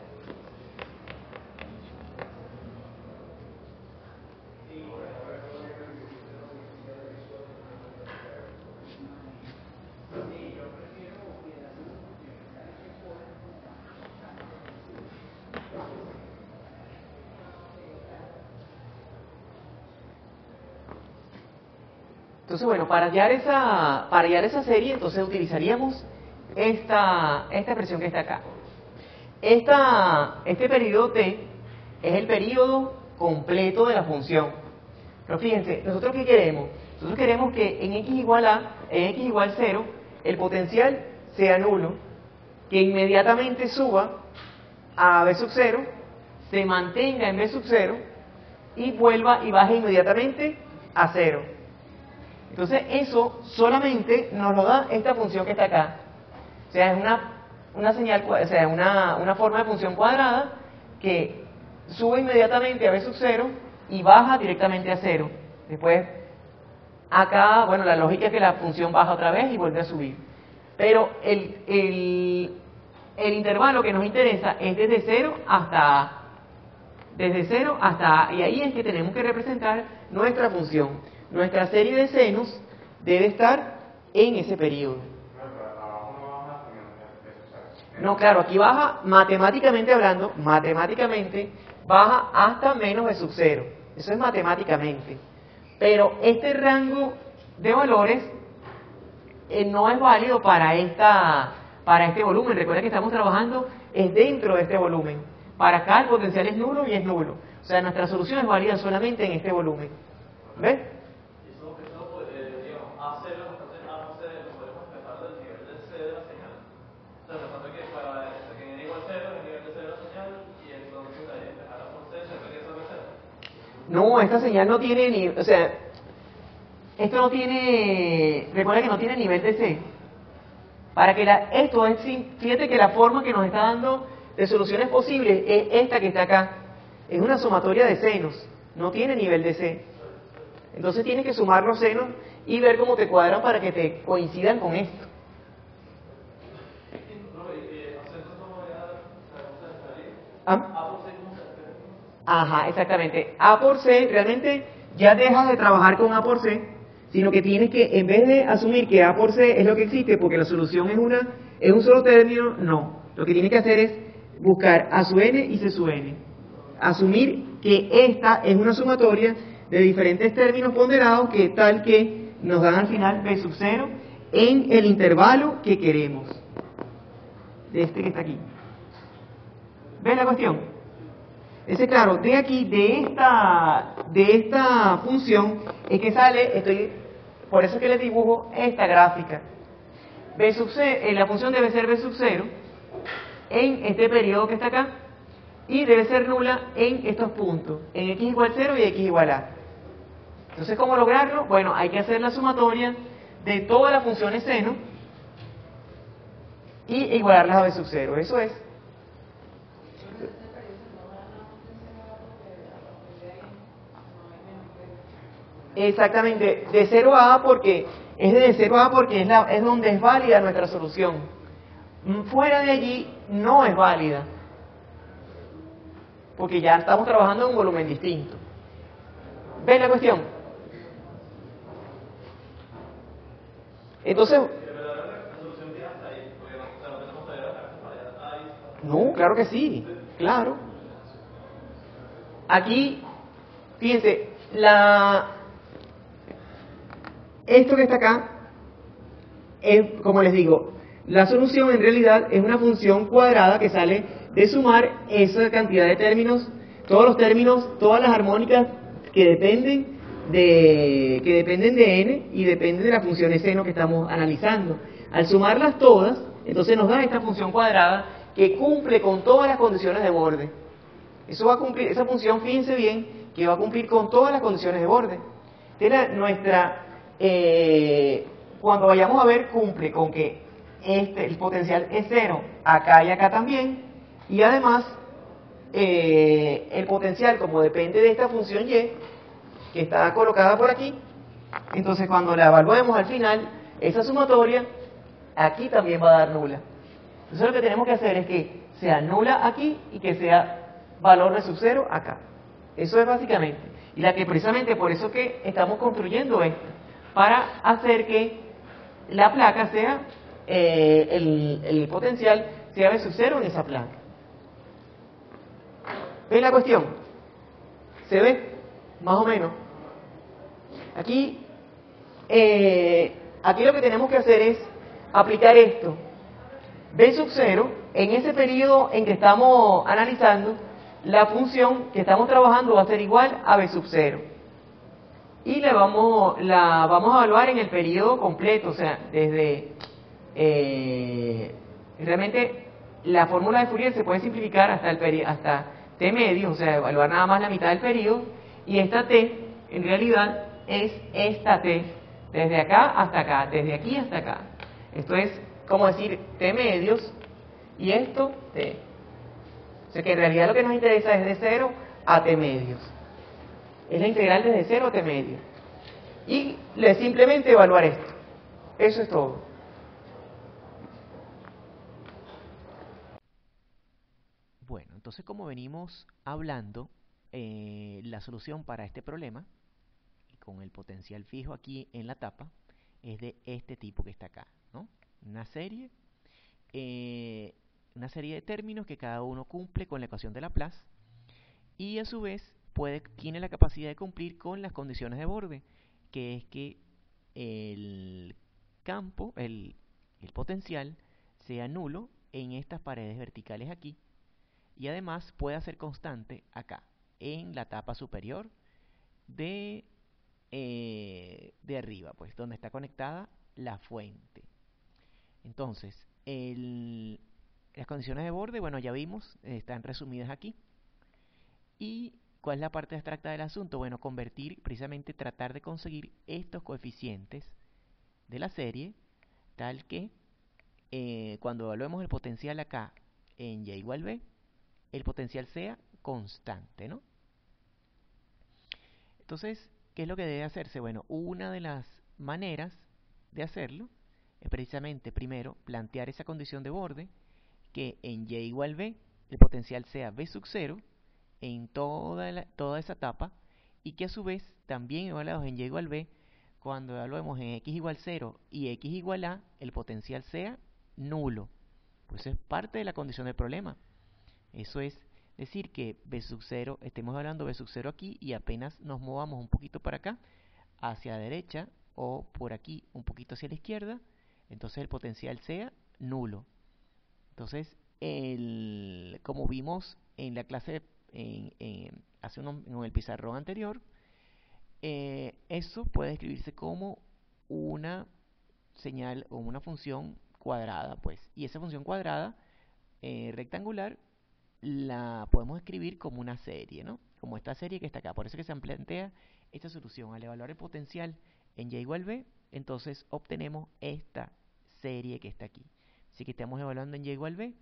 Entonces, bueno, para hallar esa serie, entonces utilizaríamos esta expresión que está acá. Este periodo t es el periodo completo de la función. Pero fíjense, ¿nosotros qué queremos? Nosotros queremos que en x igual 0, el potencial sea nulo, que inmediatamente suba a b sub 0, se mantenga en b sub 0 y vuelva y baje inmediatamente a 0. Entonces eso solamente nos lo da esta función que está acá. O sea, es una señal, o sea, una forma de función cuadrada que sube inmediatamente a b sub 0 y baja directamente a 0. Después, acá, bueno, la lógica es que la función baja otra vez y vuelve a subir. Pero el intervalo que nos interesa es desde 0 hasta a. Desde 0 hasta a. Y ahí es que tenemos que representar nuestra función. Nuestra serie de senos debe estar en ese periodo. No, claro, aquí baja, matemáticamente hablando, baja hasta menos b sub 0. Eso es matemáticamente. Pero este rango de valores no es válido para este volumen. Recuerda que estamos trabajando es dentro de este volumen. Para acá el potencial es nulo y es nulo. O sea, nuestra solución es válida solamente en este volumen. ¿Ves? No, esta señal no tiene ni, o sea, esto no tiene, recuerda que no tiene nivel de C. Para que esto es, fíjate que la forma que nos está dando de soluciones posibles es esta que está acá. Es una sumatoria de senos, no tiene nivel de C. Entonces tienes que sumar los senos y ver cómo te cuadran para que te coincidan con esto. Ajá, exactamente. A por C, realmente ya dejas de trabajar con A por C, sino que tienes que, en vez de asumir que A por C es lo que existe, porque la solución es un solo término, no. Lo que tienes que hacer es buscar A sub n y C sub n. Asumir que esta es una sumatoria de diferentes términos ponderados que tal que nos dan al final B sub 0 en el intervalo que queremos. De este que está aquí. ¿Ves la cuestión? Ese, claro, de aquí, de esta función, es que sale, por eso es que les dibujo esta gráfica. B sub 0, la función debe ser B sub 0 en este periodo que está acá, y debe ser nula en estos puntos, en x igual 0 y x igual a. Entonces, ¿cómo lograrlo? Bueno, hay que hacer la sumatoria de todas las funciones seno y igualarlas a b sub 0. Eso es. Exactamente, de 0 a A porque es de 0 a A porque es donde es válida nuestra solución. Fuera de allí no es válida, porque ya estamos trabajando en un volumen distinto. ¿Ven la cuestión? Entonces, no, claro que sí, claro. Aquí, fíjense, esto que está acá, es, como les digo, la solución en realidad es una función cuadrada que sale de sumar esa cantidad de términos, todos los términos, todas las armónicas que dependen de n y dependen de las funciones seno que estamos analizando. Al sumarlas todas, entonces nos da esta función cuadrada que cumple con todas las condiciones de borde. Eso va a cumplir, esa función, fíjense bien, que va a cumplir con todas las condiciones de borde. Cuando vayamos a ver, cumple con que el potencial es 0 acá y acá también, y además el potencial, como depende de esta función y, que está colocada por aquí, entonces cuando la evaluemos al final, esa sumatoria aquí también va a dar nula. Entonces lo que tenemos que hacer es que sea nula aquí y que sea valor de sub 0 acá. Eso es básicamente. Y precisamente por eso que estamos construyendo esto, para hacer que la placa sea, el potencial sea B sub 0 en esa placa. ¿Ven la cuestión? ¿Se ve? Más o menos. Aquí lo que tenemos que hacer es aplicar esto. B sub 0, en ese periodo en que estamos analizando, la función que estamos trabajando va a ser igual a B sub 0. Y la vamos a evaluar en el periodo completo, o sea, desde... realmente la fórmula de Fourier se puede simplificar hasta t medio, o sea, evaluar nada más la mitad del periodo, y esta t, en realidad, es esta t, desde acá hasta acá, desde aquí hasta acá. Esto es como decir t medios, y esto t. O sea que en realidad lo que nos interesa es de 0 a t medios. Es la integral desde 0 a t medios. Y simplemente evaluar esto. Eso es todo. Bueno, entonces como venimos hablando, la solución para este problema, con el potencial fijo aquí en la tapa, es de este tipo que está acá, ¿no? Una serie de términos que cada uno cumple con la ecuación de Laplace y a su vez tiene la capacidad de cumplir con las condiciones de borde, que es que el campo, el potencial, sea nulo en estas paredes verticales aquí y además pueda ser constante acá, en la tapa superior de arriba, pues donde está conectada la fuente. Entonces, las condiciones de borde, bueno, ya vimos, están resumidas aquí. ¿Y cuál es la parte abstracta del asunto? Bueno, precisamente tratar de conseguir estos coeficientes de la serie, tal que cuando evaluemos el potencial acá en y igual b, el potencial sea constante, ¿no? Entonces, ¿qué es lo que debe hacerse? Bueno, una de las maneras de hacerlo es precisamente, primero, plantear esa condición de borde, que en y igual b, el potencial sea b sub 0 en toda esa etapa, y que a su vez, también evaluados en y igual b, cuando evaluemos en x igual 0 y x igual a, el potencial sea nulo. Pues eso es parte de la condición del problema. Eso es decir que b sub 0, estemos hablando b sub 0 aquí y apenas nos movamos un poquito para acá, hacia la derecha o por aquí un poquito hacia la izquierda, entonces el potencial sea nulo. Entonces, como vimos en la clase, en el pizarrón anterior, eso puede escribirse como una señal o una función cuadrada, pues. Y esa función cuadrada rectangular la podemos escribir como una serie, ¿no? como esta serie que está acá. Por eso que se plantea esta solución. Al evaluar el potencial en y igual b, entonces obtenemos esta serie que está aquí. Así que estamos evaluando en y igual b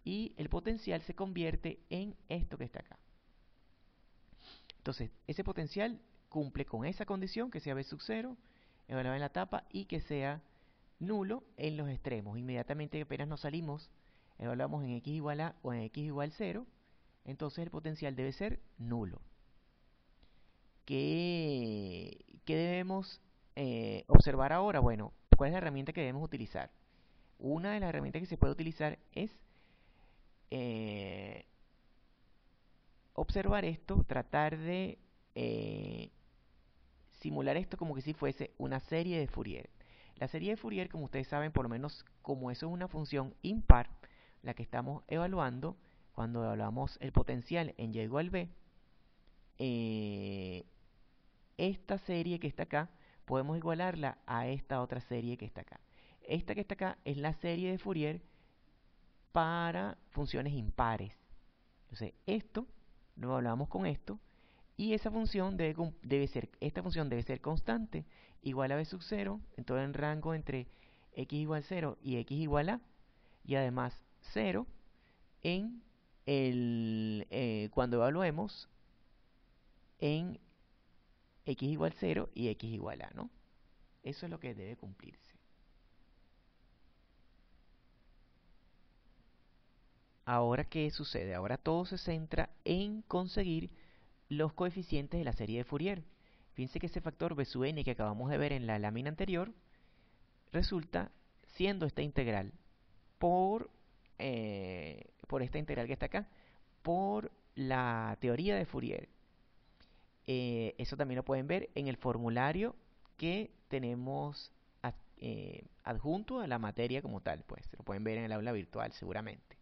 y el potencial se convierte en esto que está acá. Entonces, ese potencial cumple con esa condición, que sea b sub 0, evaluado en la etapa, y que sea nulo en los extremos. Inmediatamente apenas nos salimos, evaluamos en x igual a o en x igual 0, entonces el potencial debe ser nulo. ¿Qué debemos observar ahora? Bueno, ¿cuál es la herramienta que debemos utilizar? Una de las herramientas que se puede utilizar es observar esto, tratar de simular esto como que si fuese una serie de Fourier. La serie de Fourier, como ustedes saben, por lo menos como eso es una función impar, la que estamos evaluando, cuando evaluamos el potencial en y igual b, esta serie que está acá, podemos igualarla a esta otra serie que está acá. Esta que está acá es la serie de Fourier para funciones impares. Entonces, esto lo evaluamos con esto, y esa función esta función debe ser constante, igual a b sub 0, en todo el rango entre x igual 0 y x igual a, y además 0 en cuando evaluemos en x igual 0 y x igual a, ¿no? Eso es lo que debe cumplirse. Ahora, ¿qué sucede? Ahora todo se centra en conseguir los coeficientes de la serie de Fourier. Fíjense que ese factor b sub n que acabamos de ver en la lámina anterior resulta siendo esta integral por esta integral que está acá, por la teoría de Fourier. Eso también lo pueden ver en el formulario que tenemos adjunto a la materia como tal, pues lo pueden ver en el aula virtual seguramente.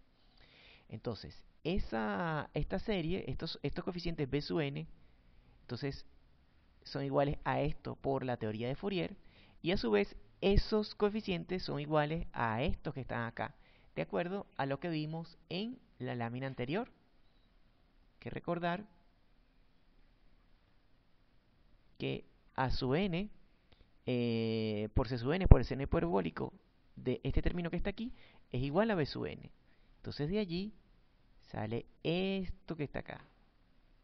Entonces, esta serie, estos coeficientes b sub n, entonces son iguales a esto por la teoría de Fourier, y a su vez esos coeficientes son iguales a estos que están acá, de acuerdo a lo que vimos en la lámina anterior. Hay que recordar que a sub n por c sub n por el seno hiperbólico de este término que está aquí es igual a b sub n. Entonces de allí sale esto que está acá.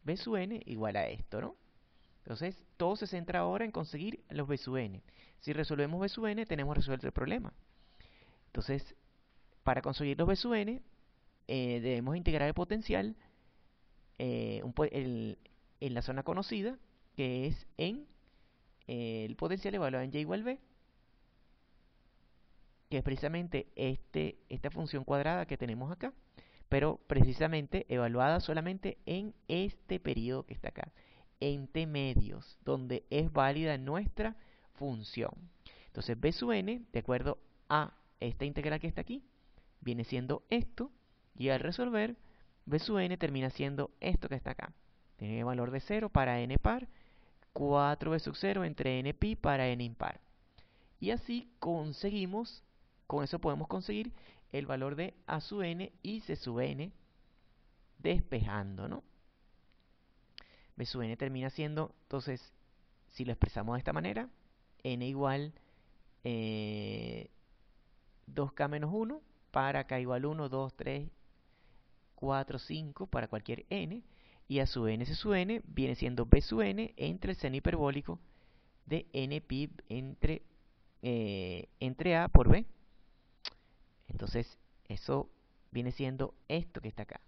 B sub n igual a esto, ¿no? Entonces todo se centra ahora en conseguir los b sub n. Si resolvemos b sub n, tenemos resuelto el problema. Entonces, para conseguir los b sub n, debemos integrar el potencial en la zona conocida, que es en el potencial evaluado en y igual b, que es precisamente esta función cuadrada que tenemos acá, pero precisamente evaluada solamente en este periodo que está acá, en t medios, donde es válida nuestra función. Entonces b sub n, de acuerdo a esta integral que está aquí, viene siendo esto, y al resolver, b sub n termina siendo esto que está acá. Tiene valor de 0 para n par, 4b sub 0 entre n pi para n impar. Y así conseguimos, con eso podemos conseguir el valor de a sub n y c sub n, despejando, ¿no? B sub n termina siendo, entonces, si lo expresamos de esta manera, n igual 2k menos 1 para k igual 1, 2, 3, 4, 5 para cualquier n, y a sub n c sub n viene siendo b sub n entre el seno hiperbólico de n pi entre a por b. Entonces eso viene siendo esto que está acá.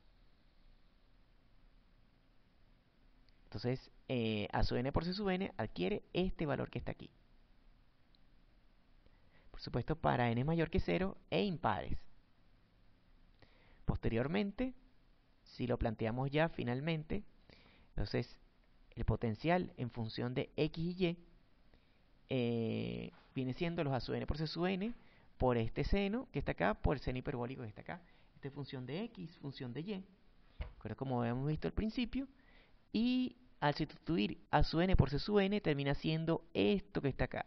Entonces a sub n por c sub n adquiere este valor que está aquí. Por supuesto, para n mayor que 0 e impares. Posteriormente, si lo planteamos ya finalmente, entonces el potencial en función de x y y viene siendo los a sub n por c sub n por este seno que está acá, por el seno hiperbólico que está acá. Esta es función de x, función de y, pero como habíamos visto al principio, y al sustituir a sub n por c sub n termina siendo esto que está acá.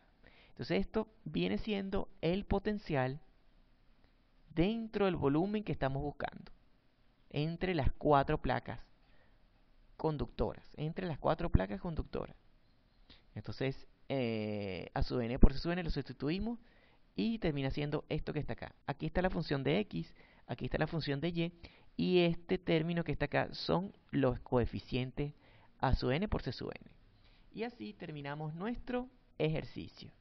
Entonces esto viene siendo el potencial dentro del volumen que estamos buscando, entre las 4 placas conductoras, entre las 4 placas conductoras. Entonces, a sub n por c sub n lo sustituimos y termina siendo esto que está acá. Aquí está la función de x, aquí está la función de y este término que está acá son los coeficientes a sub n por c sub n. Y así terminamos nuestro ejercicio.